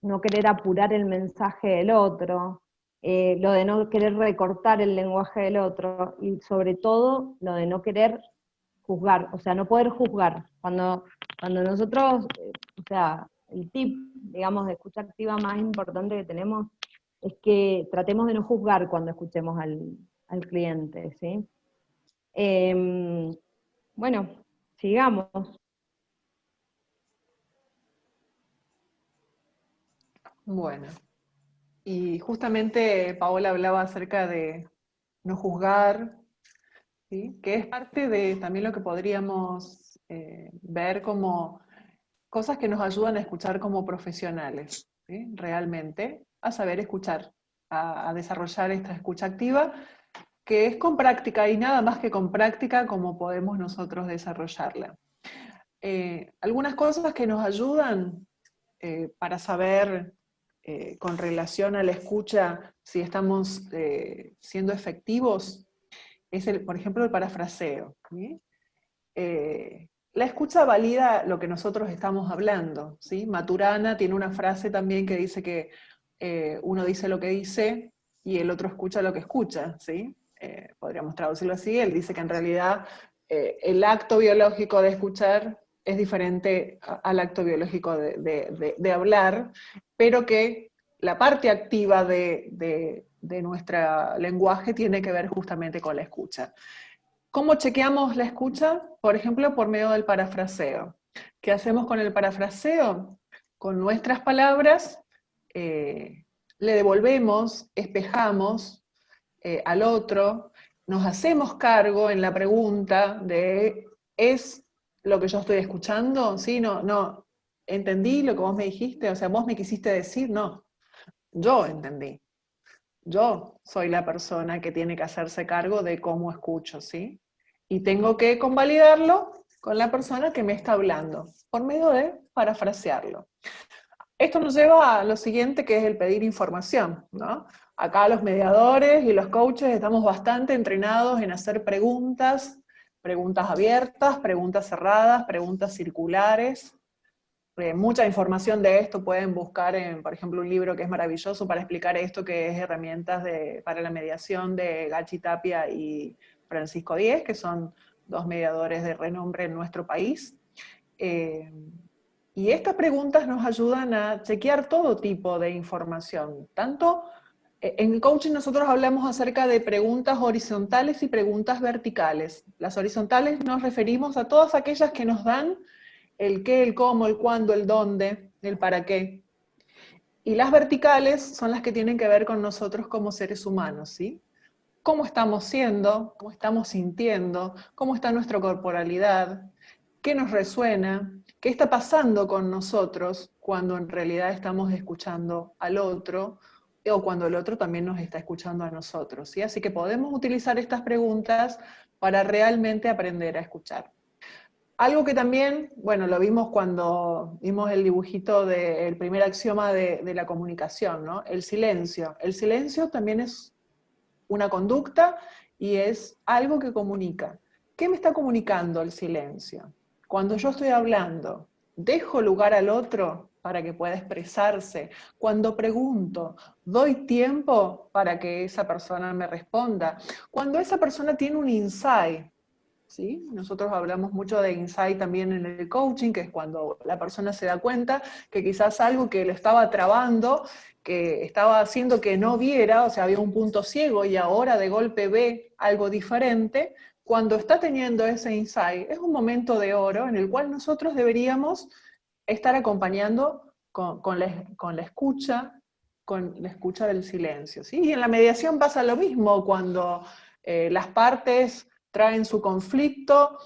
no querer apurar el mensaje del otro, lo de no querer recortar el lenguaje del otro, y sobre todo lo de no querer juzgar, o sea, no poder juzgar. Cuando nosotros, o sea, el tip, digamos, de escucha activa más importante que tenemos es que tratemos de no juzgar cuando escuchemos al cliente, ¿sí? Bueno, sigamos. Bueno, y justamente Paola hablaba acerca de no juzgar, ¿sí? Que es parte de también lo que podríamos ver como cosas que nos ayudan a escuchar como profesionales, ¿sí? Realmente, a saber escuchar, a desarrollar esta escucha activa, que es con práctica, y nada más que con práctica como podemos nosotros desarrollarla. Algunas cosas que nos ayudan para saber con relación a la escucha si estamos siendo efectivos, es por ejemplo el parafraseo, ¿sí? La escucha valida lo que nosotros estamos hablando, ¿sí? Maturana tiene una frase también que dice que uno dice lo que dice y el otro escucha lo que escucha, ¿sí? Podríamos traducirlo así. Él dice que en realidad el acto biológico de escuchar es diferente al acto biológico de hablar, pero que la parte activa de nuestro lenguaje tiene que ver justamente con la escucha. ¿Cómo chequeamos la escucha? Por ejemplo, por medio del parafraseo. ¿Qué hacemos con el parafraseo? Con nuestras palabras le devolvemos, espejamos al otro, nos hacemos cargo en la pregunta de ¿es lo que yo estoy escuchando? ¿Sí? No, ¿entendí lo que vos me dijiste? O sea, ¿vos me quisiste decir? No, yo entendí. Yo soy la persona que tiene que hacerse cargo de cómo escucho, ¿sí? Y tengo que convalidarlo con la persona que me está hablando, por medio de parafrasearlo. Esto nos lleva a lo siguiente, que es el pedir información, ¿no? Acá los mediadores y los coaches estamos bastante entrenados en hacer preguntas abiertas, preguntas cerradas, preguntas circulares. Mucha información de esto pueden buscar en, por ejemplo, un libro que es maravilloso para explicar esto, que es Herramientas para la mediación, de Gachi Tapia y Francisco Díez, que son dos mediadores de renombre en nuestro país. Y estas preguntas nos ayudan a chequear todo tipo de información. Tanto en coaching nosotros hablamos acerca de preguntas horizontales y preguntas verticales. Las horizontales nos referimos a todas aquellas que nos dan el qué, el cómo, el cuándo, el dónde, el para qué. Y las verticales son las que tienen que ver con nosotros como seres humanos, ¿sí? ¿Cómo estamos siendo? ¿Cómo estamos sintiendo? ¿Cómo está nuestra corporalidad? ¿Qué nos resuena? ¿Qué está pasando con nosotros cuando en realidad estamos escuchando al otro? O cuando el otro también nos está escuchando a nosotros, ¿sí? Así que podemos utilizar estas preguntas para realmente aprender a escuchar. Algo que también, bueno, lo vimos cuando vimos el dibujito del primer axioma de la comunicación, ¿no? El silencio. El silencio también es una conducta y es algo que comunica. ¿Qué me está comunicando el silencio? Cuando yo estoy hablando, dejo lugar al otro para que pueda expresarse. Cuando pregunto, doy tiempo para que esa persona me responda. Cuando esa persona tiene un insight, ¿sí? Nosotros hablamos mucho de insight también en el coaching, que es cuando la persona se da cuenta que quizás algo que le estaba trabando, que estaba haciendo que no viera, o sea, había un punto ciego y ahora de golpe ve algo diferente. Cuando está teniendo ese insight, es un momento de oro en el cual nosotros deberíamos estar acompañando con la escucha del silencio, ¿sí? Y en la mediación pasa lo mismo, cuando las partes traen su conflicto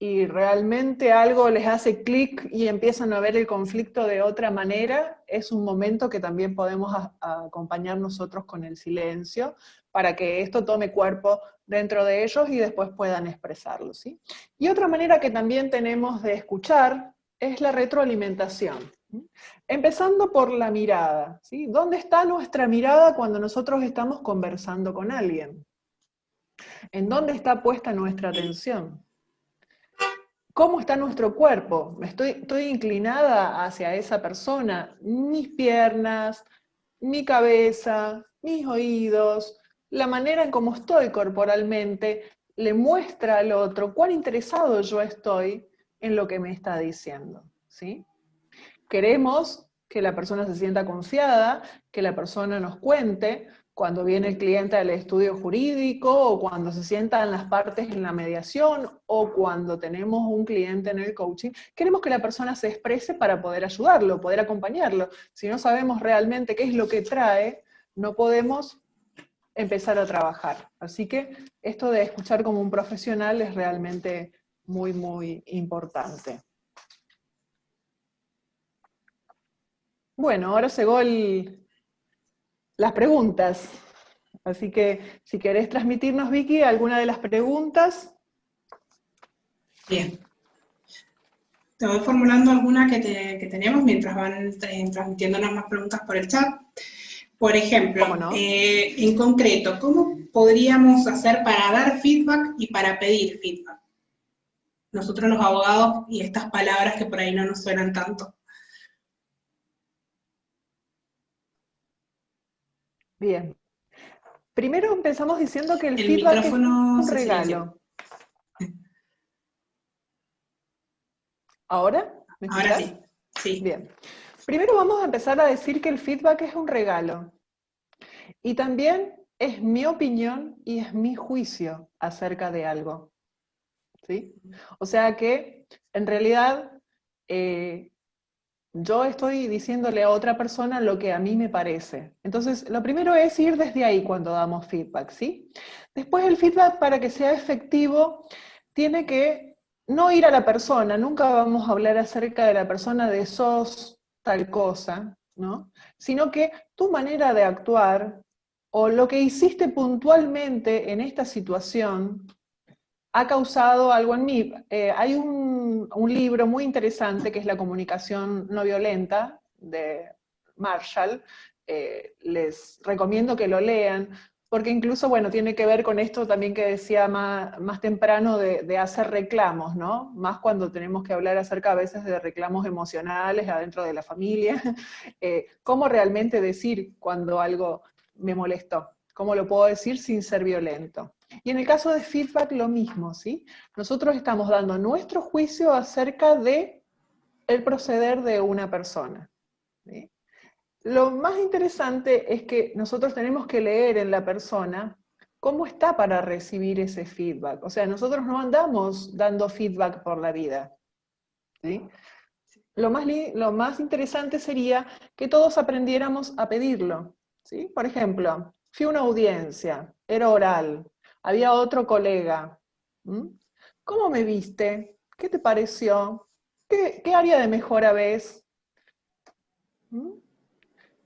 y realmente algo les hace clic y empiezan a ver el conflicto de otra manera, es un momento que también podemos acompañar nosotros con el silencio, para que esto tome cuerpo dentro de ellos y después puedan expresarlo, ¿sí? Y otra manera que también tenemos de escuchar es la retroalimentación. Empezando por la mirada, ¿sí? ¿Dónde está nuestra mirada cuando nosotros estamos conversando con alguien? ¿En dónde está puesta nuestra atención? ¿Cómo está nuestro cuerpo? ¿Estoy inclinada hacia esa persona? Mis piernas, mi cabeza, mis oídos, la manera en cómo estoy corporalmente, le muestra al otro cuán interesado yo estoy en lo que me está diciendo, ¿sí? Queremos que la persona se sienta confiada, que la persona nos cuente. Cuando viene el cliente al estudio jurídico, o cuando se sientan las partes en la mediación, o cuando tenemos un cliente en el coaching, queremos que la persona se exprese para poder ayudarlo, poder acompañarlo. Si no sabemos realmente qué es lo que trae, no podemos empezar a trabajar. Así que esto de escuchar como un profesional es realmente muy, muy importante. Bueno, ahora llegó las preguntas. Así que si querés transmitirnos, Vicky, alguna de las preguntas. Bien. Te voy formulando alguna que tenemos mientras van transmitiéndonos más preguntas por el chat. Por ejemplo, ¿Cómo no? En concreto, ¿cómo podríamos hacer para dar feedback y para pedir feedback? Nosotros los abogados y estas palabras que por ahí no nos suenan tanto. Bien. Primero empezamos diciendo que el feedback es un regalo. ¿Ahora? ¿Me escuchás? Ahora sí, sí. Bien. Primero vamos a empezar a decir que el feedback es un regalo. Y también es mi opinión y es mi juicio acerca de algo, ¿sí? O sea que, en realidad, yo estoy diciéndole a otra persona lo que a mí me parece. Entonces, lo primero es ir desde ahí cuando damos feedback, ¿sí? Después el feedback, para que sea efectivo, tiene que no ir a la persona. Nunca vamos a hablar acerca de la persona de sos tal cosa, ¿no? Sino que tu manera de actuar, o lo que hiciste puntualmente en esta situación, ha causado algo en mí. Hay un libro muy interesante que es La comunicación no violenta, de Marshall. Les recomiendo que lo lean, porque incluso, bueno, tiene que ver con esto también que decía más temprano de hacer reclamos, ¿no? Más cuando tenemos que hablar acerca a veces de reclamos emocionales adentro de la familia. ¿Cómo realmente decir cuando algo me molestó? ¿Cómo lo puedo decir sin ser violento? Y en el caso de feedback lo mismo, ¿sí? Nosotros estamos dando nuestro juicio acerca de el proceder de una persona, ¿sí? Lo más interesante es que nosotros tenemos que leer en la persona cómo está para recibir ese feedback. O sea, nosotros no andamos dando feedback por la vida, ¿sí? Lo más interesante sería que todos aprendiéramos a pedirlo, ¿sí? Por ejemplo, fui a una audiencia, era oral, había otro colega. ¿Mm? ¿Cómo me viste? ¿Qué te pareció? ¿Qué área de mejora ves? ¿Mm?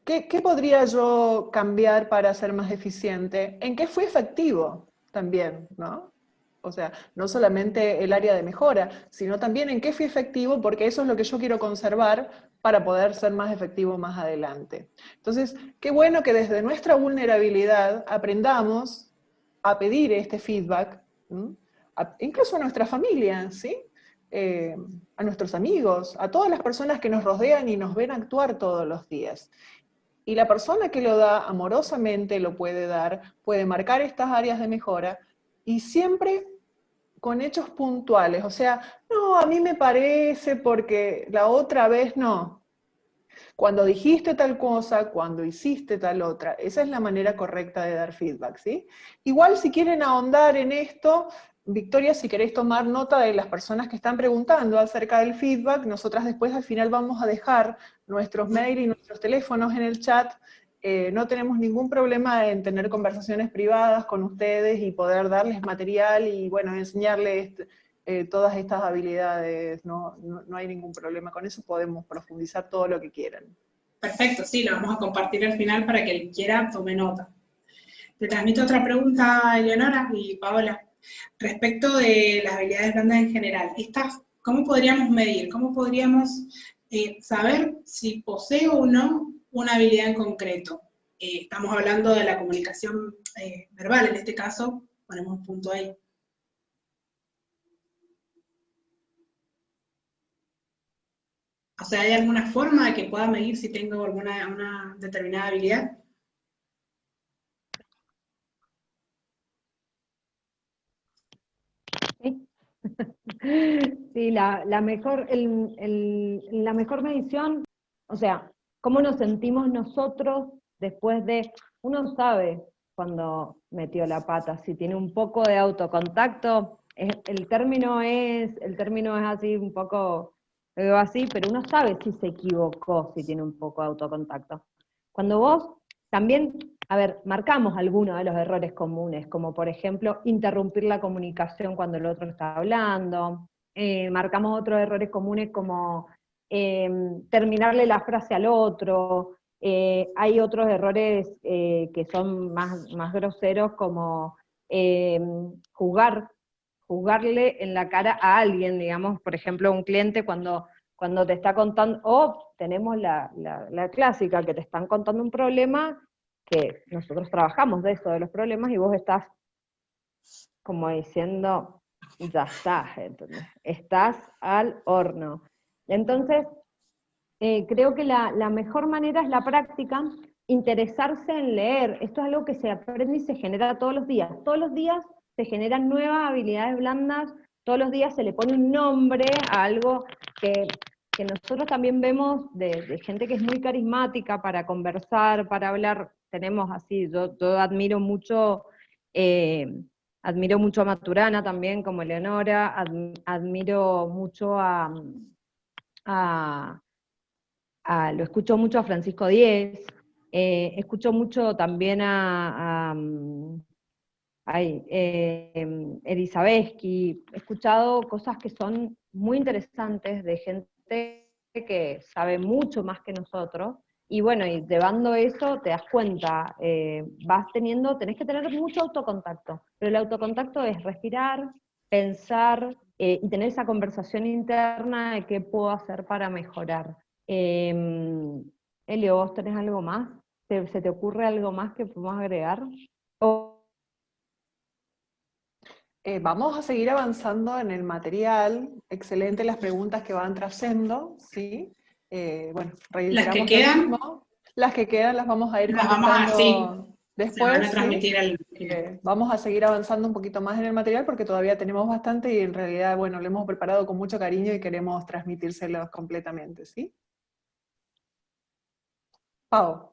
¿Qué podría yo cambiar para ser más eficiente? ¿En qué fui efectivo también, ¿no? O sea, no solamente el área de mejora, sino también en qué fui efectivo, porque eso es lo que yo quiero conservar para poder ser más efectivo más adelante. Entonces, qué bueno que desde nuestra vulnerabilidad aprendamos a pedir este feedback, incluso a nuestra familia, ¿sí? A nuestros amigos, a todas las personas que nos rodean y nos ven actuar todos los días. Y la persona que lo da amorosamente lo puede dar, puede marcar estas áreas de mejora y siempre con hechos puntuales. O sea, no, a mí me parece porque la otra vez no. Cuando dijiste tal cosa, cuando hiciste tal otra. Esa es la manera correcta de dar feedback, ¿sí? Igual si quieren ahondar en esto, Victoria, si queréis tomar nota de las personas que están preguntando acerca del feedback, nosotras después al final vamos a dejar nuestros mails y nuestros teléfonos en el chat. No tenemos ningún problema en tener conversaciones privadas con ustedes y poder darles material y, bueno, enseñarles todas estas habilidades. No hay ningún problema con eso, podemos profundizar todo lo que quieran. Perfecto, sí, lo vamos a compartir al final para que el que quiera tome nota. Te transmito otra pregunta, Eleonora y Paola. Respecto de las habilidades blandas en general, ¿cómo podríamos medir? ¿Cómo podríamos saber si poseo o no una habilidad en concreto? Estamos hablando de la comunicación verbal, en este caso, ponemos un punto ahí. O sea, ¿hay alguna forma de que pueda medir si tengo una determinada habilidad? Sí, sí, la mejor medición, o sea, cómo nos sentimos nosotros después de, uno sabe cuando metió la pata, si tiene un poco de autocontacto, el término es así un poco, lo veo así, pero uno sabe si se equivocó, si tiene un poco de autocontacto. Cuando vos también, a ver, marcamos algunos de los errores comunes, como por ejemplo, interrumpir la comunicación cuando el otro está hablando. Marcamos otros errores comunes como terminarle la frase al otro. Hay otros errores que son más groseros, como jugarle en la cara a alguien, digamos, por ejemplo, un cliente cuando te está contando, o tenemos la clásica, que te están contando un problema, que nosotros trabajamos de eso, de los problemas, y vos estás como diciendo, ya estás, ¿entendés? Estás al horno. Entonces, creo que la mejor manera es la práctica, interesarse en leer. Esto es algo que se aprende y se genera todos los días. Todos los días se generan nuevas habilidades blandas, todos los días se le pone un nombre a algo que nosotros también vemos de gente que es muy carismática para conversar, para hablar. Tenemos así, yo admiro mucho a Maturana también, como Eleonora, admiro mucho lo escucho mucho a Francisco Díez, escucho mucho también a Elisabetsky, he escuchado cosas que son muy interesantes de gente que sabe mucho más que nosotros, y bueno, y llevando eso te das cuenta, tenés que tener mucho autocontacto, pero el autocontacto es respirar, pensar y tener esa conversación interna de qué puedo hacer para mejorar. Elio, ¿vos tenés algo más? ¿Se te ocurre algo más que podemos agregar? Vamos a seguir avanzando en el material. Excelente las preguntas que van trayendo, ¿sí? Bueno, reiteramos Las que quedan, lo mismo. Las que quedan las vamos a ir las vamos a, contestando sí, se van después, a transmitir al vamos a seguir avanzando un poquito más en el material porque todavía tenemos bastante y en realidad, bueno, lo hemos preparado con mucho cariño y queremos transmitírselos completamente, ¿sí? Pau.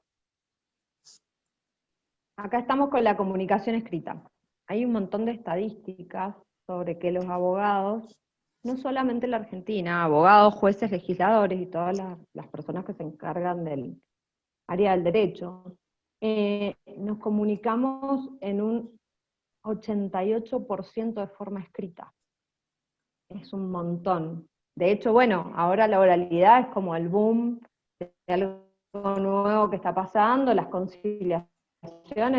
Acá estamos con la comunicación escrita. Hay un montón de estadísticas sobre que los abogados, no solamente en la Argentina, abogados, jueces, legisladores y todas las personas que se encargan del área del derecho, nos comunicamos en un 88% de forma escrita. Es un montón. De hecho, bueno, ahora la oralidad es como el boom de algo nuevo que está pasando, las conciliaciones,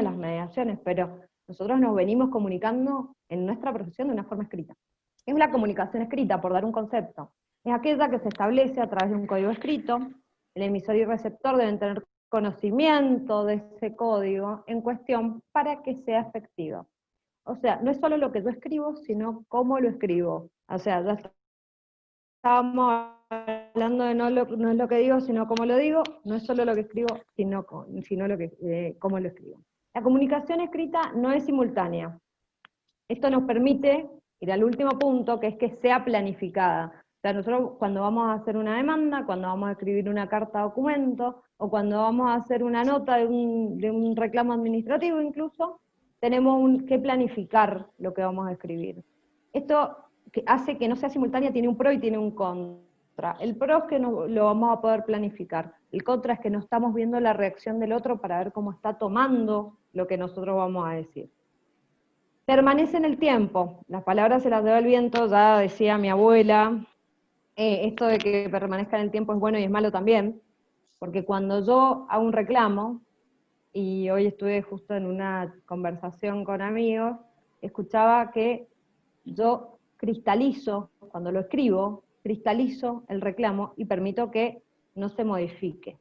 las mediaciones, pero nosotros nos venimos comunicando en nuestra profesión de una forma escrita. Es la comunicación escrita, por dar un concepto. Es aquella que se establece a través de un código escrito. El emisor y receptor deben tener conocimiento de ese código en cuestión para que sea efectivo. O sea, no es solo lo que yo escribo, sino cómo lo escribo. O sea, ya estábamos hablando de no es lo que digo, sino cómo lo digo, no es solo lo que escribo, sino cómo lo escribo. La comunicación escrita no es simultánea. Esto nos permite ir al último punto, que es que sea planificada. O sea, nosotros cuando vamos a hacer una demanda, cuando vamos a escribir una carta documento, o cuando vamos a hacer una nota de un reclamo administrativo incluso, tenemos que planificar lo que vamos a escribir. Esto que hace que no sea simultánea, tiene un pro y tiene un contra. El pro es que no, lo vamos a poder planificar. El contra es que no estamos viendo la reacción del otro para ver cómo está tomando lo que nosotros vamos a decir. Permanece en el tiempo, las palabras se las lleva el viento, ya decía mi abuela, esto de que permanezca en el tiempo es bueno y es malo también, porque cuando yo hago un reclamo, y hoy estuve justo en una conversación con amigos, escuchaba que yo cristalizo, cuando lo escribo, cristalizo el reclamo y permito que no se modifique.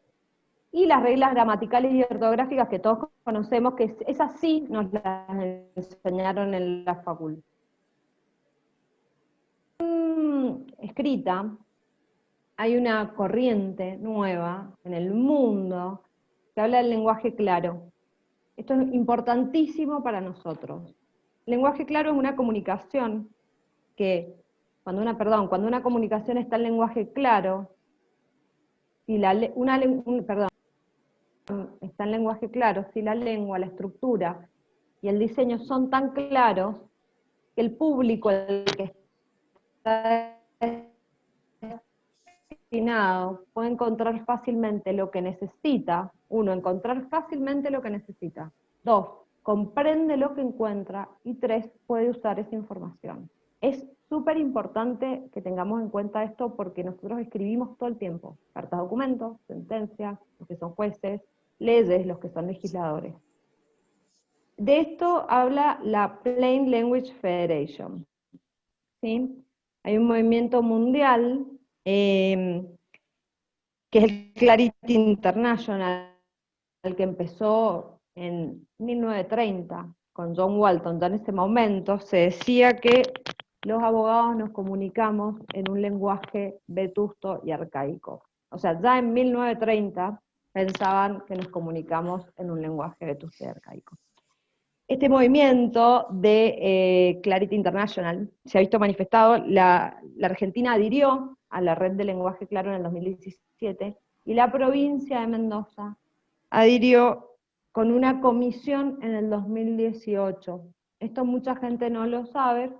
Y las reglas gramaticales y ortográficas que todos conocemos, que esas sí nos las enseñaron en la facultad. Escrita, hay una corriente nueva en el mundo que habla del lenguaje claro. Esto es importantísimo para nosotros. El lenguaje claro es una comunicación que, cuando una comunicación está en lenguaje claro, si está en lenguaje claro, si la lengua, la estructura y el diseño son tan claros que el público al que está destinado puede encontrar fácilmente lo que necesita. Uno, encontrar fácilmente lo que necesita. Dos, comprende lo que encuentra. Y tres, puede usar esa información. Es súper importante que tengamos en cuenta esto porque nosotros escribimos todo el tiempo. Cartas, documentos, sentencias, los que son jueces, leyes, los que son legisladores. De esto habla la Plain Language Federation. ¿Sí? Hay un movimiento mundial que es el Clarity International, el que empezó en 1930 con John Walton. Ya en ese momento se decía que los abogados nos comunicamos en un lenguaje vetusto y arcaico. O sea, ya en 1930 pensaban que nos comunicamos en un lenguaje vetusto y arcaico. Este movimiento de Clarity International se ha visto manifestado, la Argentina adhirió a la red de lenguaje claro en el 2017, y la provincia de Mendoza adhirió con una comisión en el 2018. Esto mucha gente no lo sabe,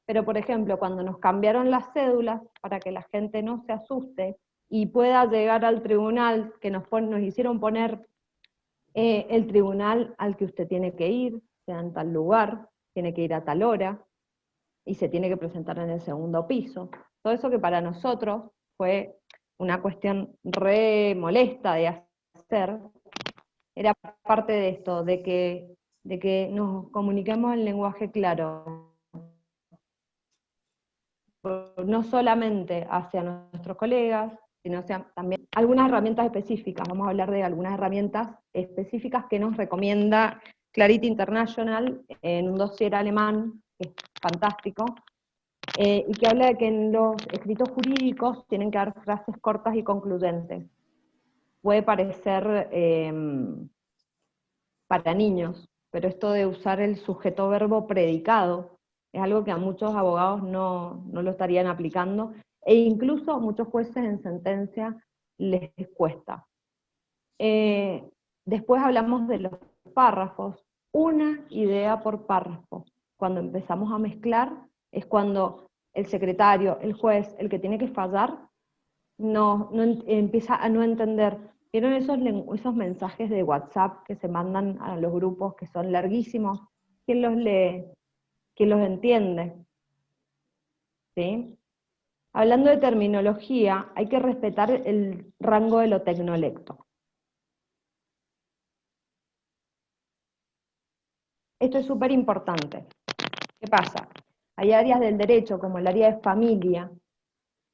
pero por ejemplo, cuando nos cambiaron las cédulas, para que la gente no se asuste y pueda llegar al tribunal, que nos hicieron poner el tribunal al que usted tiene que ir, sea en tal lugar, tiene que ir a tal hora, y se tiene que presentar en el segundo piso. Todo eso que para nosotros fue una cuestión re molesta de hacer, era parte de esto, de que nos comuniquemos en lenguaje claro. no solamente hacia nuestros colegas, sino también algunas herramientas específicas. Vamos a hablar de algunas herramientas específicas que nos recomienda Clarity International en un dossier alemán, que es fantástico, y que habla de que en los escritos jurídicos tienen que dar frases cortas y concluyentes. Puede parecer para niños, pero esto de usar el sujeto verbo predicado es algo que a muchos abogados no lo estarían aplicando, e incluso a muchos jueces en sentencia les cuesta. Después hablamos de los párrafos, una idea por párrafo. Cuando empezamos a mezclar es cuando el secretario, el juez, el que tiene que fallar, empieza a no entender. ¿Vieron esos mensajes de WhatsApp que se mandan a los grupos que son larguísimos? ¿Quién los lee? ¿Quién los entiende? ¿Sí? Hablando de terminología, hay que respetar el rango de lo tecnolecto. Esto es súper importante. ¿Qué pasa? Hay áreas del derecho, como el área de familia,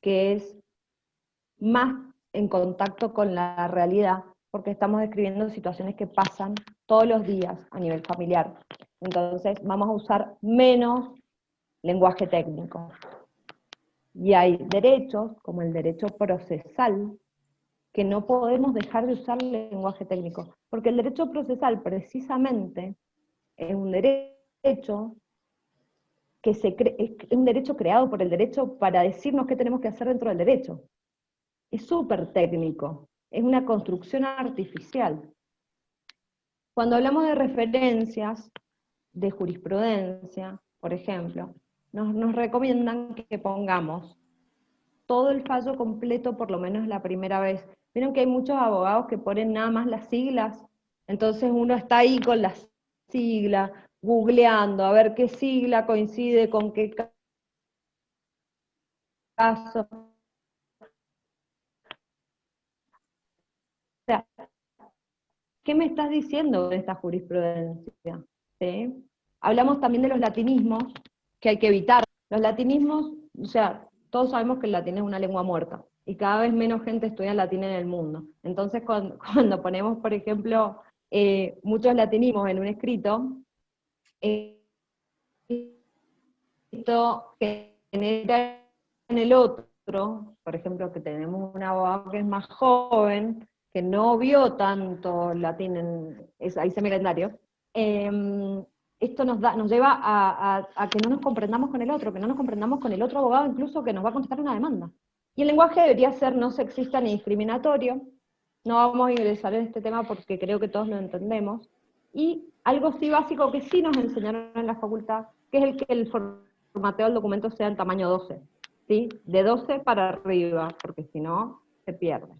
que es más en contacto con la realidad, porque estamos describiendo situaciones que pasan todos los días a nivel familiar. Entonces vamos a usar menos lenguaje técnico. Y hay derechos, como el derecho procesal, que no podemos dejar de usar el lenguaje técnico, porque el derecho procesal precisamente es un derecho que es un derecho creado por el derecho para decirnos qué tenemos que hacer dentro del derecho. Es súper técnico, es una construcción artificial. Cuando hablamos de referencias, de jurisprudencia, por ejemplo, nos recomiendan que pongamos todo el fallo completo por lo menos la primera vez. Vieron que hay muchos abogados que ponen nada más las siglas, entonces uno está ahí con las siglas, googleando, a ver qué sigla coincide con qué caso. O sea, ¿qué me estás diciendo de esta jurisprudencia? ¿Sí? Hablamos también de los latinismos, que hay que evitar. Los latinismos, o sea, todos sabemos que el latín es una lengua muerta, y cada vez menos gente estudia latín en el mundo. Entonces, cuando ponemos, por ejemplo, muchos latinismos en un escrito, esto genera en el otro, por ejemplo, que tenemos un abogado que es más joven, que no vio tanto latín ahí seminario, esto nos lleva a que no nos comprendamos con el otro, que no nos comprendamos con el otro abogado, incluso que nos va a contestar una demanda. Y el lenguaje debería ser no sexista ni discriminatorio. No vamos a ingresar en este tema porque creo que todos lo entendemos. Y algo sí básico que sí nos enseñaron en la facultad, que es que el formateo del documento sea en tamaño 12, ¿sí? De 12 para arriba, porque si no, se pierde.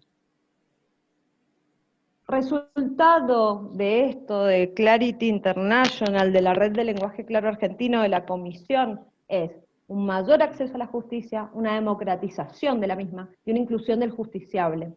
Resultado de esto, de Clarity International, de la Red de Lenguaje Claro Argentino, de la Comisión, es un mayor acceso a la justicia, una democratización de la misma y una inclusión del justiciable.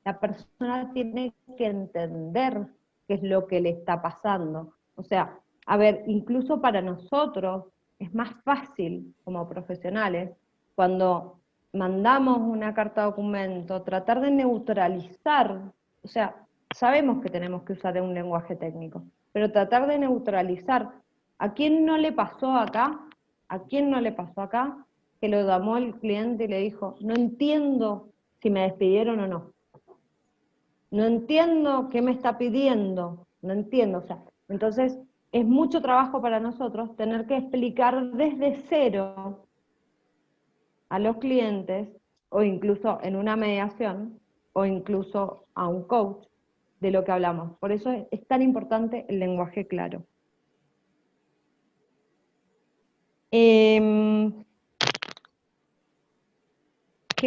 La persona tiene que entender qué es lo que le está pasando. O sea, a ver, incluso para nosotros es más fácil como profesionales, cuando mandamos una carta de documento, tratar de neutralizar, o sea, sabemos que tenemos que usar un lenguaje técnico, pero tratar de neutralizar. ¿A quién no le pasó acá? ¿A quién no le pasó acá? Que lo llamó el cliente y le dijo, no entiendo si me despidieron o no. No entiendo qué me está pidiendo. No entiendo, o sea, entonces es mucho trabajo para nosotros tener que explicar desde cero a los clientes, o incluso en una mediación, o incluso a un coach, de lo que hablamos. Por eso es tan importante el lenguaje claro. ¿Qué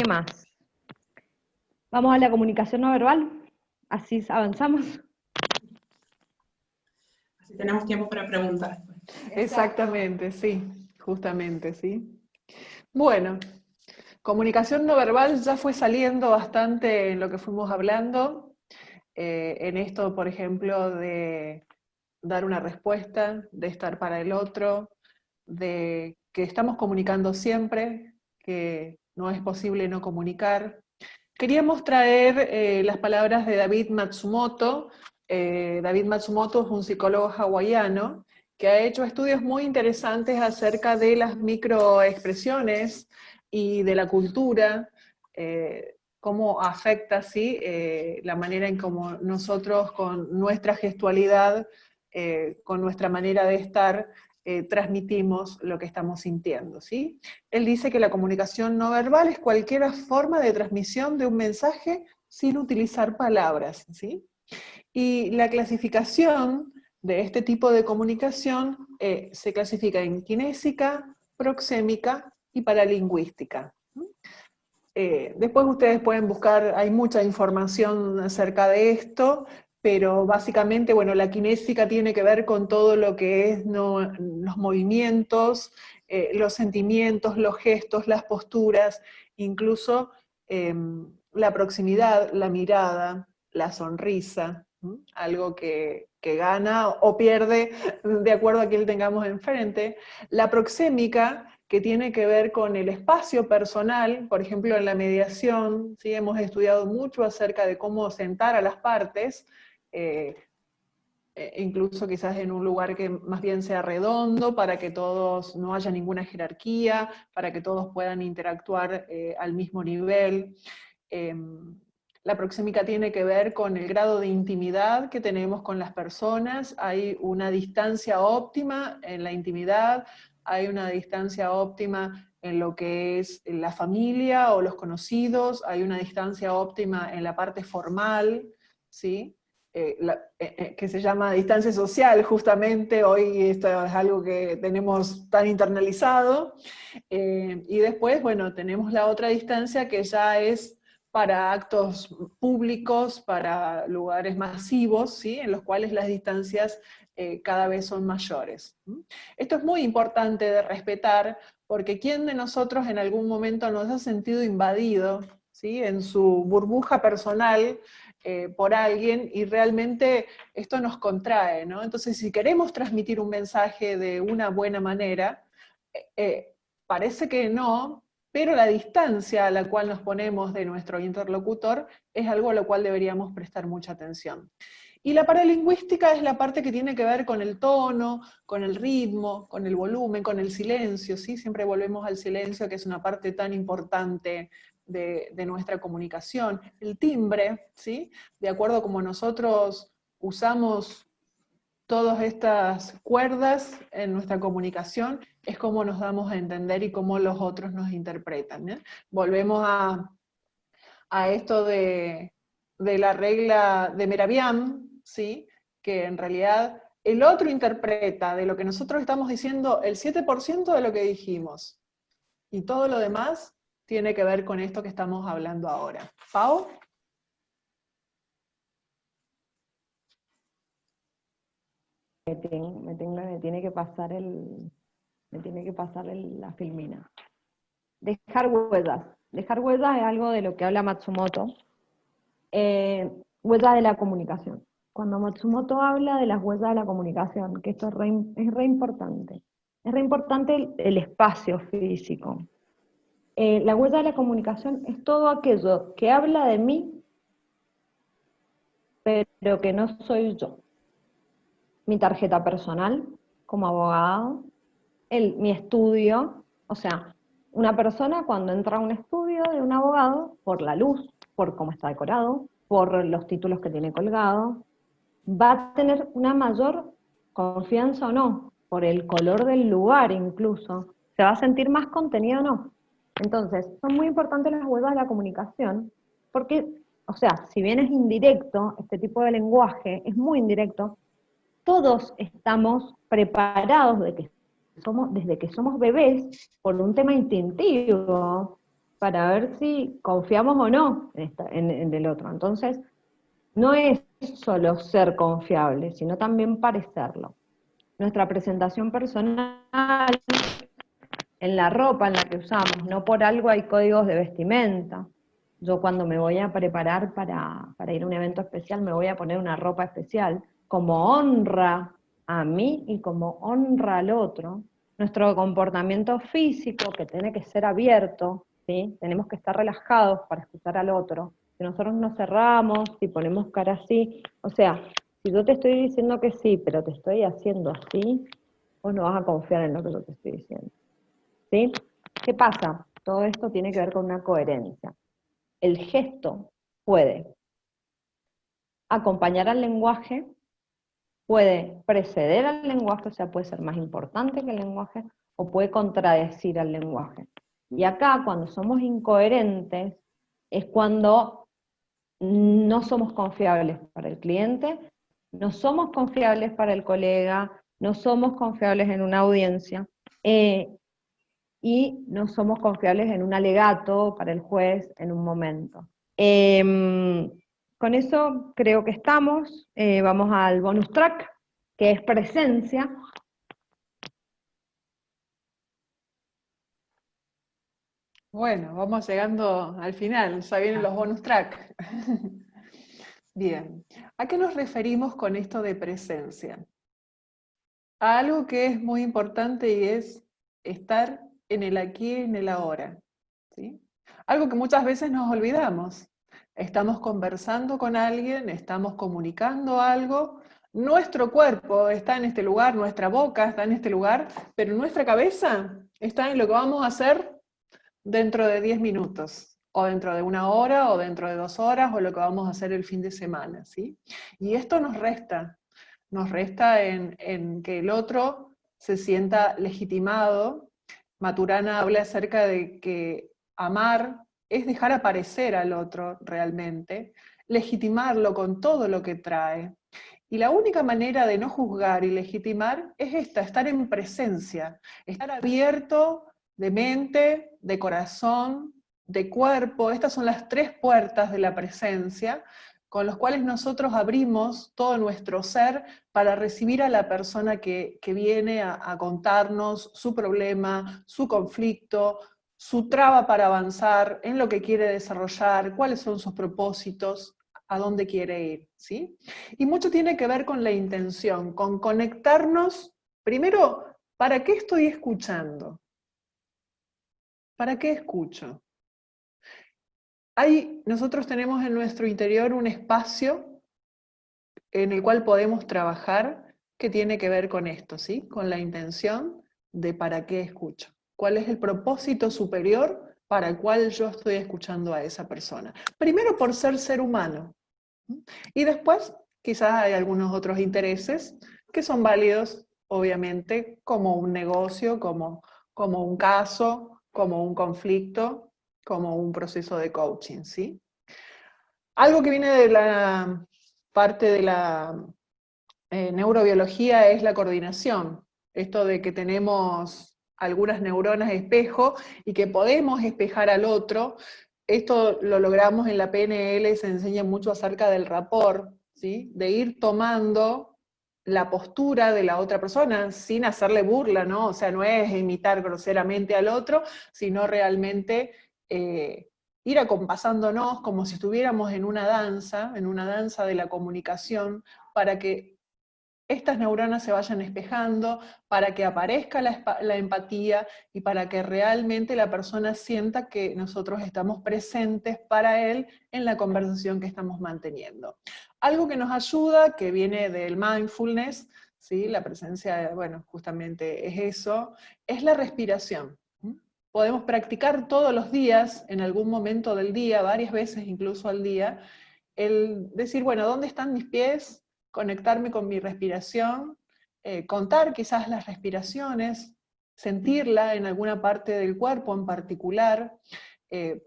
más? Vamos a la comunicación no verbal, así avanzamos. Así tenemos tiempo para preguntar. Exactamente, sí, justamente, sí. Bueno, comunicación no verbal ya fue saliendo bastante en lo que fuimos hablando, en esto, por ejemplo, de dar una respuesta, de estar para el otro, de que estamos comunicando siempre, que no es posible no comunicar. Queríamos traer las palabras de David Matsumoto. David Matsumoto es un psicólogo hawaiano que ha hecho estudios muy interesantes acerca de las microexpresiones y de la cultura, cómo afecta ¿sí? La manera en cómo nosotros con nuestra gestualidad, con nuestra manera de estar, transmitimos lo que estamos sintiendo, ¿sí? Él dice que la comunicación no verbal es cualquier forma de transmisión de un mensaje sin utilizar palabras, ¿sí? Y la clasificación de este tipo de comunicación se clasifica en kinésica, proxémica y paralingüística. Después ustedes pueden buscar, hay mucha información acerca de esto, pero básicamente, bueno, la kinésica tiene que ver con todo lo que es los movimientos, los sentimientos, los gestos, las posturas, incluso la proximidad, la mirada, la sonrisa, algo que gana o pierde de acuerdo a quien tengamos enfrente. La proxémica, que tiene que ver con el espacio personal, por ejemplo en la mediación, ¿sí? Hemos estudiado mucho acerca de cómo sentar a las partes, incluso quizás en un lugar que más bien sea redondo, para que todos, no haya ninguna jerarquía, para que todos puedan interactuar al mismo nivel. La proxémica tiene que ver con el grado de intimidad que tenemos con las personas. Hay una distancia óptima en la intimidad, hay una distancia óptima en lo que es la familia o los conocidos, hay una distancia óptima en la parte formal, ¿sí? Que se llama distancia social, justamente. Hoy esto es algo que tenemos tan internalizado. Y después, bueno, tenemos la otra distancia que ya es para actos públicos, para lugares masivos, ¿sí? En los cuales las distancias cada vez son mayores. Esto es muy importante de respetar, porque ¿quién de nosotros en algún momento nos ha sentido invadido, ¿sí? En su burbuja personal por alguien, y realmente esto nos contrae, ¿no? Entonces, si queremos transmitir un mensaje de una buena manera, parece que no, pero la distancia a la cual nos ponemos de nuestro interlocutor es algo a lo cual deberíamos prestar mucha atención. Y la paralingüística es la parte que tiene que ver con el tono, con el ritmo, con el volumen, con el silencio, ¿sí? Siempre volvemos al silencio, que es una parte tan importante de nuestra comunicación. El timbre, ¿sí? De acuerdo a como nosotros usamos todas estas cuerdas en nuestra comunicación, es como nos damos a entender y cómo los otros nos interpretan, ¿eh? Volvemos a esto de la regla de Meravian, ¿sí? Que en realidad el otro interpreta de lo que nosotros estamos diciendo el 7% de lo que dijimos, y todo lo demás tiene que ver con esto que estamos hablando ahora. ¿Pau? Me tiene que pasar la filmina. Dejar huellas. Dejar huellas es algo de lo que habla Matsumoto. Huellas de la comunicación. Cuando Matsumoto habla de las huellas de la comunicación, que esto es re importante. Es re importante el espacio físico. La huella de la comunicación es todo aquello que habla de mí, pero que no soy yo. Mi tarjeta personal como abogado, mi estudio, o sea, una persona cuando entra a un estudio de un abogado, por la luz, por cómo está decorado, por los títulos que tiene colgados, va a tener una mayor confianza o no, por el color del lugar incluso, se va a sentir más contenido o no. Entonces, son muy importantes las huellas de la comunicación, porque, o sea, si bien es indirecto, este tipo de lenguaje es muy indirecto, todos estamos preparados desde que somos bebés por un tema instintivo, para ver si confiamos o no en el otro. Entonces, no es solo ser confiable, sino también parecerlo. Nuestra presentación personal, en la ropa en la que usamos, no por algo hay códigos de vestimenta. Yo cuando me voy a preparar para ir a un evento especial, me voy a poner una ropa especial, como honra a mí y como honra al otro. nuestro comportamiento físico, que tiene que ser abierto, ¿sí? Tenemos que estar relajados para escuchar al otro. Si nosotros nos cerramos, si ponemos cara así, o sea, si yo te estoy diciendo que sí, pero te estoy haciendo así, vos no vas a confiar en lo que yo te estoy diciendo, ¿sí? ¿Qué pasa? Todo esto tiene que ver con una coherencia. El gesto puede acompañar al lenguaje, puede preceder al lenguaje, o sea, puede ser más importante que el lenguaje, o puede contradecir al lenguaje. Y acá, cuando somos incoherentes, es cuando no somos confiables para el cliente, no somos confiables para el colega, no somos confiables en una audiencia, y no somos confiables en un alegato para el juez en un momento. Con eso creo que estamos. Vamos al bonus track, que es presencia. Bueno, vamos llegando al final, ya vienen los bonus track. Bien, ¿a qué nos referimos con esto de presencia? A algo que es muy importante y es estar en el aquí y en el ahora, ¿sí? Algo que muchas veces nos olvidamos. Estamos conversando con alguien, estamos comunicando algo, nuestro cuerpo está en este lugar, nuestra boca está en este lugar, pero nuestra cabeza está en lo que vamos a hacer dentro de 10 minutos, o dentro de 1 hora, o dentro de 2 horas, o lo que vamos a hacer el fin de semana, ¿sí? Y esto nos resta en que el otro se sienta legitimado. Maturana habla acerca de que amar es dejar aparecer al otro realmente, legitimarlo con todo lo que trae. Y la única manera de no juzgar y legitimar es esta, estar en presencia, estar abierto de mente, de corazón, de cuerpo. Estas son las 3 puertas de la presencia, con los cuales nosotros abrimos todo nuestro ser para recibir a la persona que viene a contarnos su problema, su conflicto, su traba para avanzar, en lo que quiere desarrollar, cuáles son sus propósitos, a dónde quiere ir, ¿sí? Y mucho tiene que ver con la intención, con conectarnos, primero, ¿para qué estoy escuchando? ¿Para qué escucho? Nosotros tenemos en nuestro interior un espacio en el cual podemos trabajar que tiene que ver con esto, ¿sí? Con la intención de para qué escucho. ¿Cuál es el propósito superior para el cual yo estoy escuchando a esa persona? Primero por ser humano. Y después quizás hay algunos otros intereses que son válidos, obviamente, como un negocio, como un caso, como un conflicto, como un proceso de coaching, ¿sí? Algo que viene de la parte de la neurobiología es la coordinación. Esto de que tenemos algunas neuronas espejo y que podemos espejar al otro. Esto lo logramos en la PNL, se enseña mucho acerca del rapport, ¿sí? De ir tomando la postura de la otra persona sin hacerle burla, ¿no? O sea, no es imitar groseramente al otro, sino realmente ir acompasándonos como si estuviéramos en una danza de la comunicación, para que estas neuronas se vayan espejando, para que aparezca la empatía y para que realmente la persona sienta que nosotros estamos presentes para él en la conversación que estamos manteniendo. Algo que nos ayuda, que viene del mindfulness, ¿sí? La presencia, bueno, justamente es eso, es la respiración. Podemos practicar todos los días, en algún momento del día, varias veces incluso al día, el decir, bueno, ¿dónde están mis pies? Conectarme con mi respiración, contar quizás las respiraciones, sentirla en alguna parte del cuerpo en particular.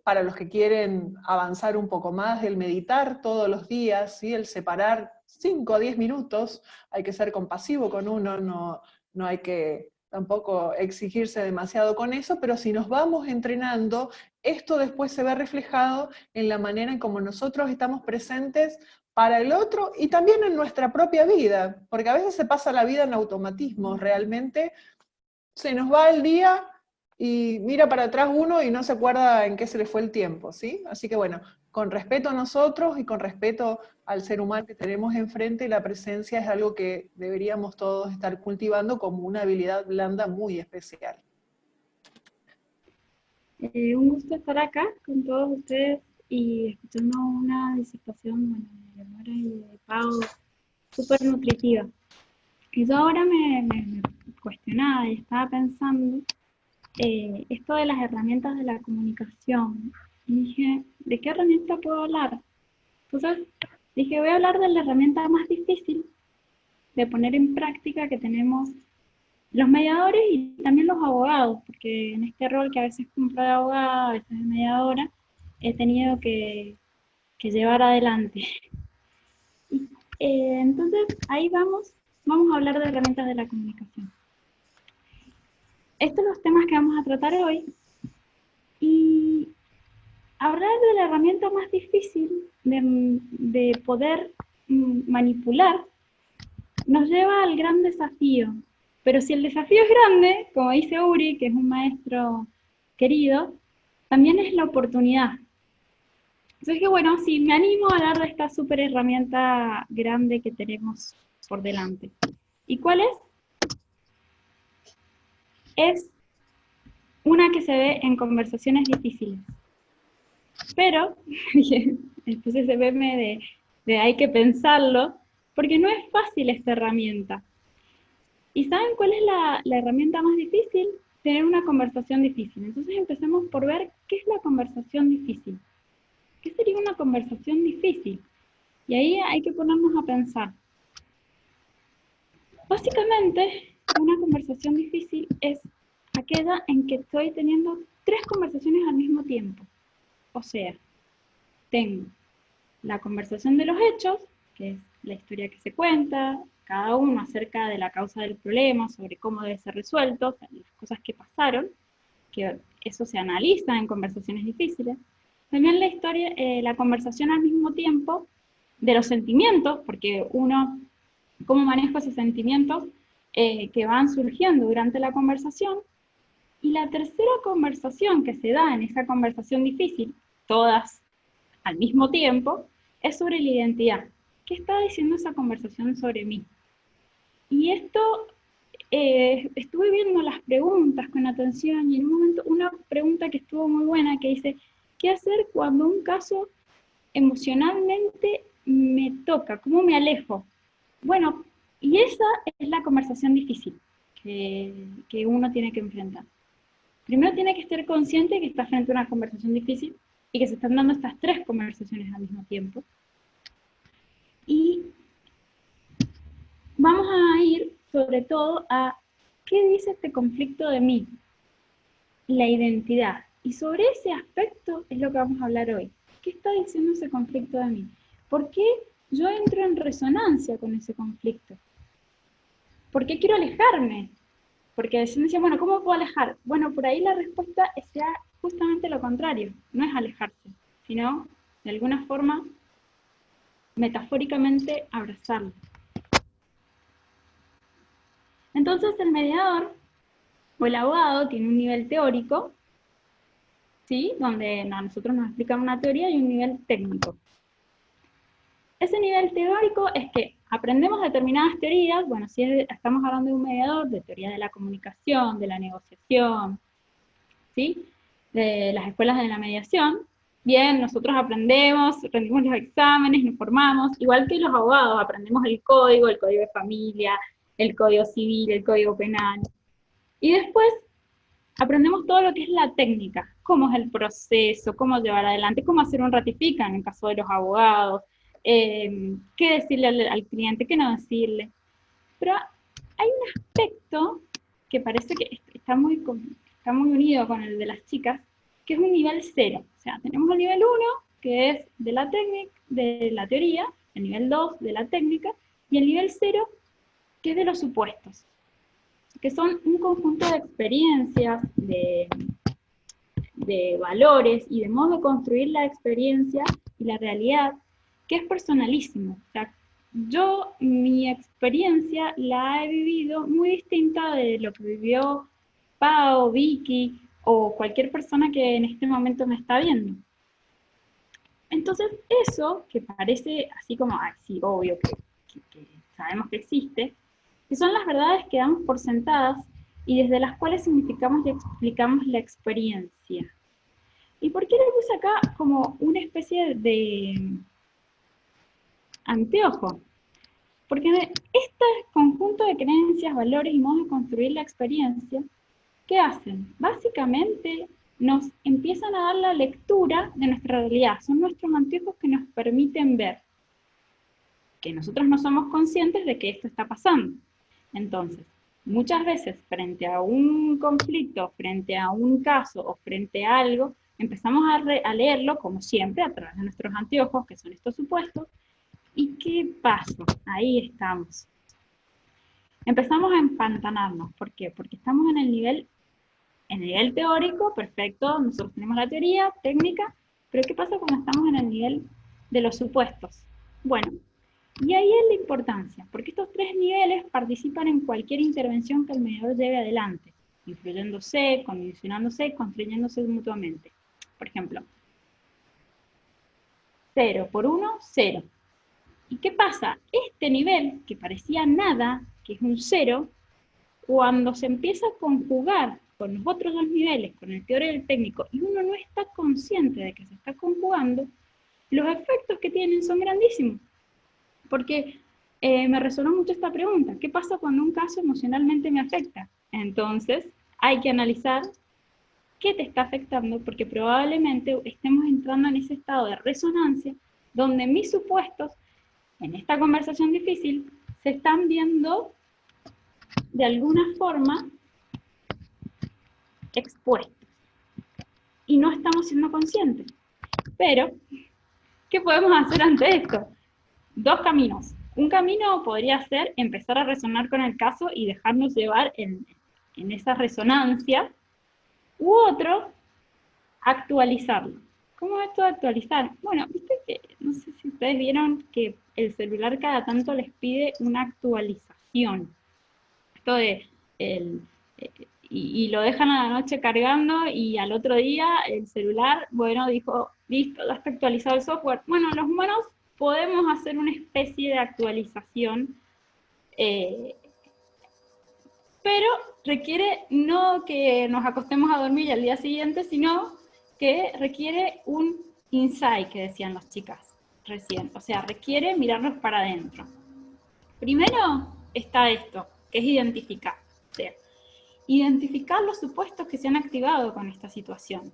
Para los que quieren avanzar un poco más, el meditar todos los días, ¿sí? El separar 5 o 10 minutos, hay que ser compasivo con uno, no hay que tampoco exigirse demasiado con eso, pero si nos vamos entrenando, esto después se ve reflejado en la manera en cómo nosotros estamos presentes para el otro y también en nuestra propia vida, porque a veces se pasa la vida en automatismo, realmente se nos va el día y mira para atrás uno y no se acuerda en qué se le fue el tiempo, ¿sí? Así que bueno, con respeto a nosotros y con respeto al ser humano que tenemos enfrente, la presencia es algo que deberíamos todos estar cultivando como una habilidad blanda muy especial. Un gusto estar acá con todos ustedes y escuchando una disertación, bueno, de Leonora y de Pau, súper nutritiva. Y yo ahora me cuestionaba y estaba pensando esto de las herramientas de la comunicación. Y dije, ¿de qué herramienta puedo hablar? Entonces dije, voy a hablar de la herramienta más difícil de poner en práctica que tenemos los mediadores y también los abogados, porque en este rol que a veces cumplo de abogada, a veces de mediadora, he tenido que llevar adelante. Entonces, ahí vamos a hablar de herramientas de la comunicación. Estos son los temas que vamos a tratar hoy, y hablar de la herramienta más difícil de poder manipular nos lleva al gran desafío. Pero si el desafío es grande, como dice Uri, que es un maestro querido, también es la oportunidad. Entonces que bueno, sí, me animo a hablar de esta súper herramienta grande que tenemos por delante. ¿Y cuál es? Es una que se ve en conversaciones difíciles. Pero, después ese meme de hay que pensarlo, porque no es fácil esta herramienta. ¿Y saben cuál es la herramienta más difícil? Tener una conversación difícil. Entonces empecemos por ver qué es la conversación difícil. ¿Qué sería una conversación difícil? Y ahí hay que ponernos a pensar. Básicamente, una conversación difícil es aquella en que estoy teniendo 3 conversaciones al mismo tiempo. O sea, tengo la conversación de los hechos, que es la historia que se cuenta, cada uno acerca de la causa del problema, sobre cómo debe ser resuelto, o sea, las cosas que pasaron, que eso se analiza en conversaciones difíciles. También la historia, la conversación al mismo tiempo de los sentimientos, porque uno, cómo maneja esos sentimientos que van surgiendo durante la conversación. Y la tercera conversación que se da en esa conversación difícil, todas al mismo tiempo, es sobre la identidad. ¿Qué está diciendo esa conversación sobre mí? Y esto, estuve viendo las preguntas con atención, y en un momento una pregunta que estuvo muy buena que dice, ¿qué hacer cuando un caso emocionalmente me toca? ¿Cómo me alejo? Bueno, y esa es la conversación difícil que uno tiene que enfrentar. Primero tiene que estar consciente que está frente a una conversación difícil y que se están dando estas 3 conversaciones al mismo tiempo. Y vamos a ir sobre todo a qué dice este conflicto de mí, la identidad. Y sobre ese aspecto es lo que vamos a hablar hoy. ¿Qué está diciendo ese conflicto de mí? ¿Por qué yo entro en resonancia con ese conflicto? ¿Por qué quiero alejarme? Porque a veces me decía, bueno, ¿cómo puedo alejar? Bueno, por ahí la respuesta es justamente lo contrario. No es alejarse, sino, de alguna forma, metafóricamente, abrazarlo. Entonces, el mediador o el abogado tiene un nivel teórico, ¿sí? Donde a nosotros nos explican una teoría, y un nivel técnico. Ese nivel teórico es que aprendemos determinadas teorías, bueno, si estamos hablando de un mediador, de teoría de la comunicación, de la negociación, ¿sí? De las escuelas de la mediación, bien, nosotros aprendemos, rendimos los exámenes, nos formamos, igual que los abogados, aprendemos el código de familia, el código civil, el código penal, y después aprendemos todo lo que es la técnica, cómo es el proceso, cómo llevar adelante, cómo hacer un ratifica en el caso de los abogados, qué decirle al cliente, qué no decirle. Pero hay un aspecto que parece que está muy unido con el de las chicas, que es un nivel 0. O sea, tenemos el nivel 1, que es de la técnica, de la teoría, el nivel 2 de la técnica, y el nivel 0, que es de los supuestos, que son un conjunto de experiencias, de valores y de modo de construir la experiencia y la realidad, que es personalísimo. O sea, mi experiencia la he vivido muy distinta de lo que vivió Pau, Vicky, o cualquier persona que en este momento me está viendo. Entonces, eso, que parece así como, sí, obvio, que sabemos que existe, que son las verdades que damos por sentadas y desde las cuales significamos y explicamos la experiencia. ¿Y por qué le puse acá como una especie de anteojo? Porque este conjunto de creencias, valores y modos de construir la experiencia, ¿qué hacen? Básicamente nos empiezan a dar la lectura de nuestra realidad. Son nuestros anteojos que nos permiten ver que nosotros no somos conscientes de que esto está pasando. Entonces, muchas veces frente a un conflicto, frente a un caso o frente a algo, empezamos a leerlo, como siempre, a través de nuestros anteojos, que son estos supuestos. ¿Y qué pasa? Ahí estamos. Empezamos a empantanarnos. ¿Por qué? Porque estamos en el nivel teórico, perfecto, nosotros tenemos la teoría, técnica, pero ¿qué pasa cuando estamos en el nivel de los supuestos? Bueno, y ahí es la importancia, porque estos tres niveles participan en cualquier intervención que el mediador lleve adelante, influyéndose, condicionándose, construyéndose mutuamente. Por ejemplo, 0 por 1, 0. ¿Y qué pasa? Este nivel, que parecía nada, que es un 0, cuando se empieza a conjugar con los otros dos niveles, con el teórico y el técnico, y uno no está consciente de que se está conjugando, los efectos que tienen son grandísimos. Porque me resonó mucho esta pregunta, ¿qué pasa cuando un caso emocionalmente me afecta? Entonces, hay que analizar qué te está afectando, porque probablemente estemos entrando en ese estado de resonancia, donde mis supuestos, en esta conversación difícil, se están viendo de alguna forma expuestos. Y no estamos siendo conscientes. Pero, ¿qué podemos hacer ante esto? Dos caminos. Un camino podría ser empezar a resonar con el caso y dejarnos llevar en esa resonancia, u otro, actualizarlo. ¿Cómo es esto de actualizar? Bueno, viste que, no sé si ustedes vieron que el celular cada tanto les pide una actualización. Esto de, y lo dejan a la noche cargando y al otro día el celular, bueno, dijo, listo, ya está actualizado el software. Bueno, los humanos podemos hacer una especie de actualización, pero requiere no que nos acostemos a dormir al día siguiente, sino que requiere un insight, que decían las chicas recién. O sea, requiere mirarnos para adentro. Primero está esto, que es identificar. O sea, identificar los supuestos que se han activado con esta situación.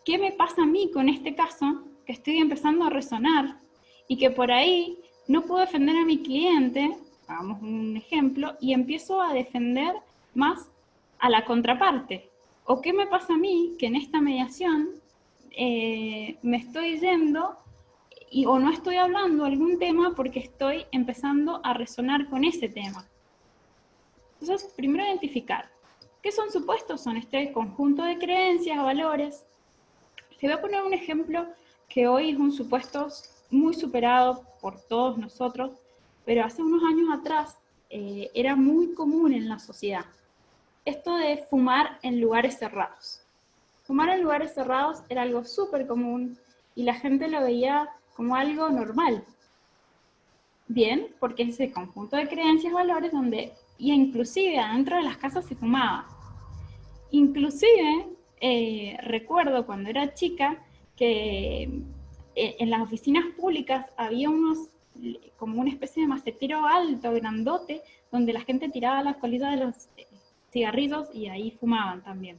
¿Qué me pasa a mí con este caso? Que estoy empezando a resonar y que por ahí no puedo defender a mi cliente, hagamos un ejemplo, y empiezo a defender más a la contraparte. ¿O qué me pasa a mí? Que en esta mediación me estoy yendo o no estoy hablando algún tema porque estoy empezando a resonar con ese tema. Entonces, primero identificar. ¿Qué son supuestos? Son este conjunto de creencias, valores. Te voy a poner un ejemplo que hoy es un supuesto muy superado por todos nosotros, pero hace unos años atrás era muy común en la sociedad. Esto de fumar en lugares cerrados. Fumar en lugares cerrados era algo súper común y la gente lo veía como algo normal. Bien, porque es ese conjunto de creencias, valores, donde, y inclusive adentro de las casas se fumaba. Inclusive, recuerdo cuando era chica que en las oficinas públicas había como una especie de macetero alto, grandote, donde la gente tiraba las colitas de los cigarrillos y ahí fumaban también.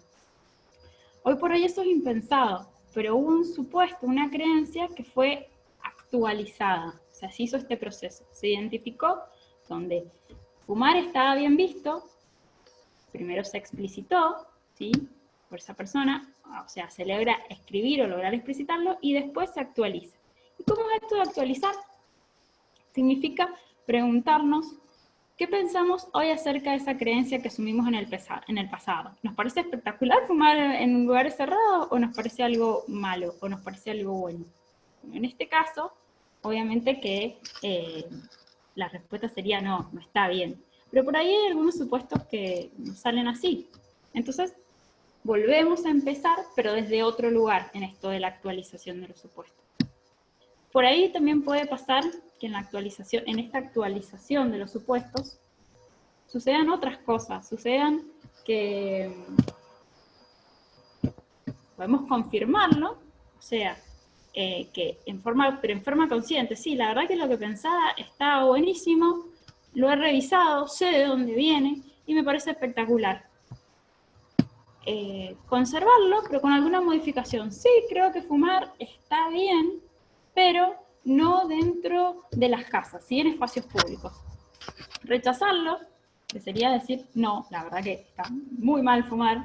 Hoy por hoy eso es impensado, pero hubo un supuesto, una creencia que fue actualizada. O sea, se hizo este proceso, se identificó donde fumar estaba bien visto, primero se explicitó, ¿sí?, por esa persona, o sea, se logra escribir o lograr explicitarlo, y después se actualiza. ¿Y cómo es esto de actualizar? Significa preguntarnos qué pensamos hoy acerca de esa creencia que asumimos en el pasado. ¿Nos parece espectacular fumar en lugares cerrados o nos parece algo malo o nos parece algo bueno? En este caso, obviamente que la respuesta sería no está bien. Pero por ahí hay algunos supuestos que nos salen así. Entonces, volvemos a empezar, pero desde otro lugar en esto de la actualización de los supuestos. Por ahí también puede pasar que en esta actualización de los supuestos sucedan otras cosas, sucedan que podemos confirmarlo, o sea, pero en forma consciente, sí, la verdad que lo que pensaba está buenísimo, lo he revisado, sé de dónde viene y me parece espectacular. Conservarlo, pero con alguna modificación. Sí, creo que fumar está bien, pero no dentro de las casas, sí en espacios públicos. Rechazarlo, que sería decir, no, la verdad que está muy mal fumar,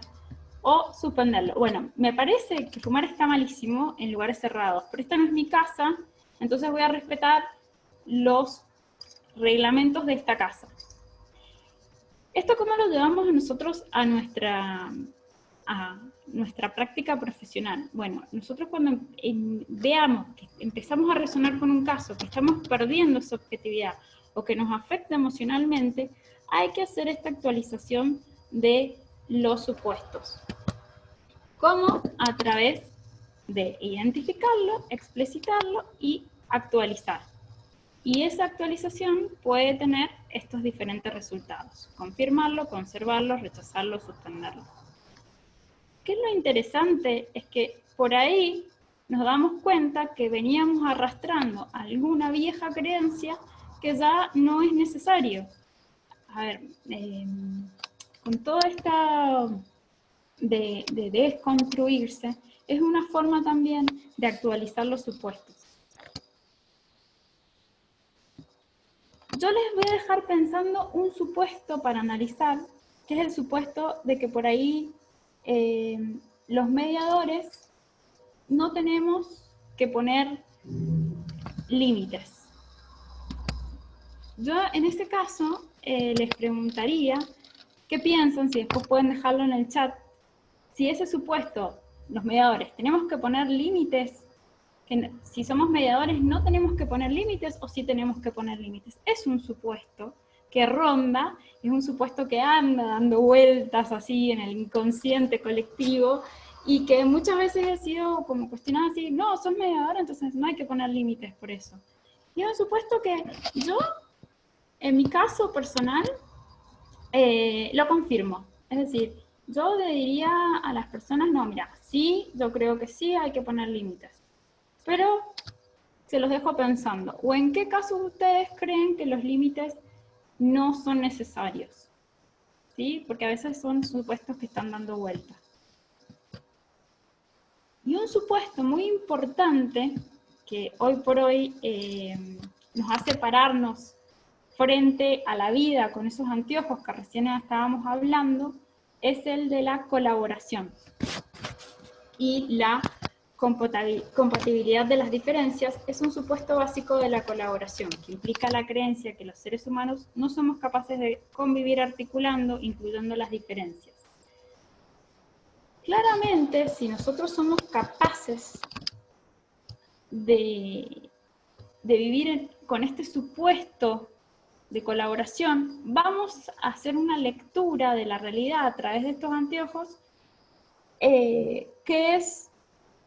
o suspenderlo. Bueno, me parece que fumar está malísimo en lugares cerrados, pero esta no es mi casa, entonces voy a respetar los reglamentos de esta casa. ¿Esto cómo lo llevamos nosotros a nuestra práctica profesional? Bueno, nosotros cuando veamos que empezamos a resonar con un caso, que estamos perdiendo esa objetividad o que nos afecta emocionalmente, hay que hacer esta actualización de los supuestos. ¿Cómo? A través de identificarlo, explicitarlo y actualizar. Y esa actualización puede tener estos diferentes resultados: confirmarlo, conservarlo, rechazarlo, suspenderlo. ¿Qué es lo interesante? Es que por ahí nos damos cuenta que veníamos arrastrando alguna vieja creencia que ya no es necesario. A ver, con toda esta de desconstruirse, es una forma también de actualizar los supuestos. Yo les voy a dejar pensando un supuesto para analizar, que es el supuesto de que por ahí los mediadores no tenemos que poner límites. Yo en este caso les preguntaría qué piensan, si después pueden dejarlo en el chat, si ese supuesto, los mediadores, tenemos que poner límites, que si somos mediadores no tenemos que poner límites o si tenemos que poner límites. Es un supuesto que ronda, es un supuesto que anda dando vueltas así en el inconsciente colectivo y que muchas veces ha sido como cuestionado así, no, sos mediadora, entonces no hay que poner límites por eso. Y es un supuesto que yo, en mi caso personal, lo confirmo. Es decir, yo le diría a las personas, no, mira, sí, yo creo que sí hay que poner límites. Pero se los dejo pensando. ¿O en qué casos ustedes creen que los límites no son necesarios? ¿Sí? Porque a veces son supuestos que están dando vueltas. Y un supuesto muy importante que hoy por hoy nos hace pararnos frente a la vida con esos anteojos que recién estábamos hablando, es el de la colaboración y la compatibilidad de las diferencias. Es un supuesto básico de la colaboración, que implica la creencia que los seres humanos no somos capaces de convivir articulando, incluyendo las diferencias. Claramente, si nosotros somos capaces de vivir con este supuesto de colaboración, vamos a hacer una lectura de la realidad a través de estos anteojos, que es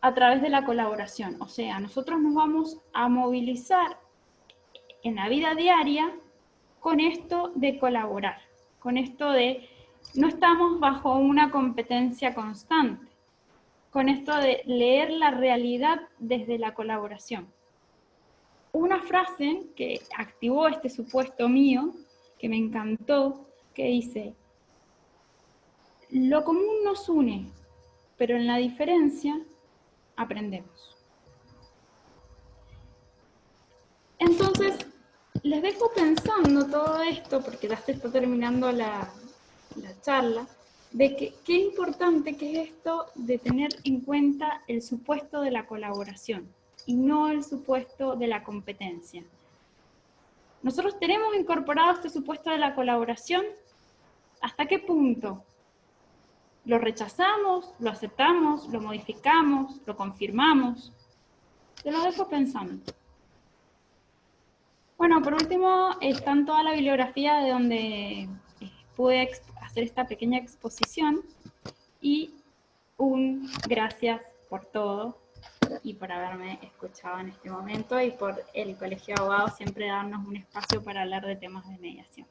a través de la colaboración. O sea, nosotros nos vamos a movilizar en la vida diaria con esto de colaborar, con esto de no estamos bajo una competencia constante, con esto de leer la realidad desde la colaboración. Una frase que activó este supuesto mío, que me encantó, que dice: lo común nos une, pero en la diferencia aprendemos. Entonces, les dejo pensando todo esto, porque ya se está terminando la charla, de que qué importante que es esto de tener en cuenta el supuesto de la colaboración y no el supuesto de la competencia. Nosotros tenemos incorporado este supuesto de la colaboración. ¿Hasta qué punto? ¿Lo rechazamos, lo aceptamos, lo modificamos, lo confirmamos? Te lo dejo pensando. Bueno, por último, está en toda la bibliografía de donde pude hacer esta pequeña exposición y un gracias por todo y por haberme escuchado en este momento y por el Colegio de Abogados siempre darnos un espacio para hablar de temas de mediación.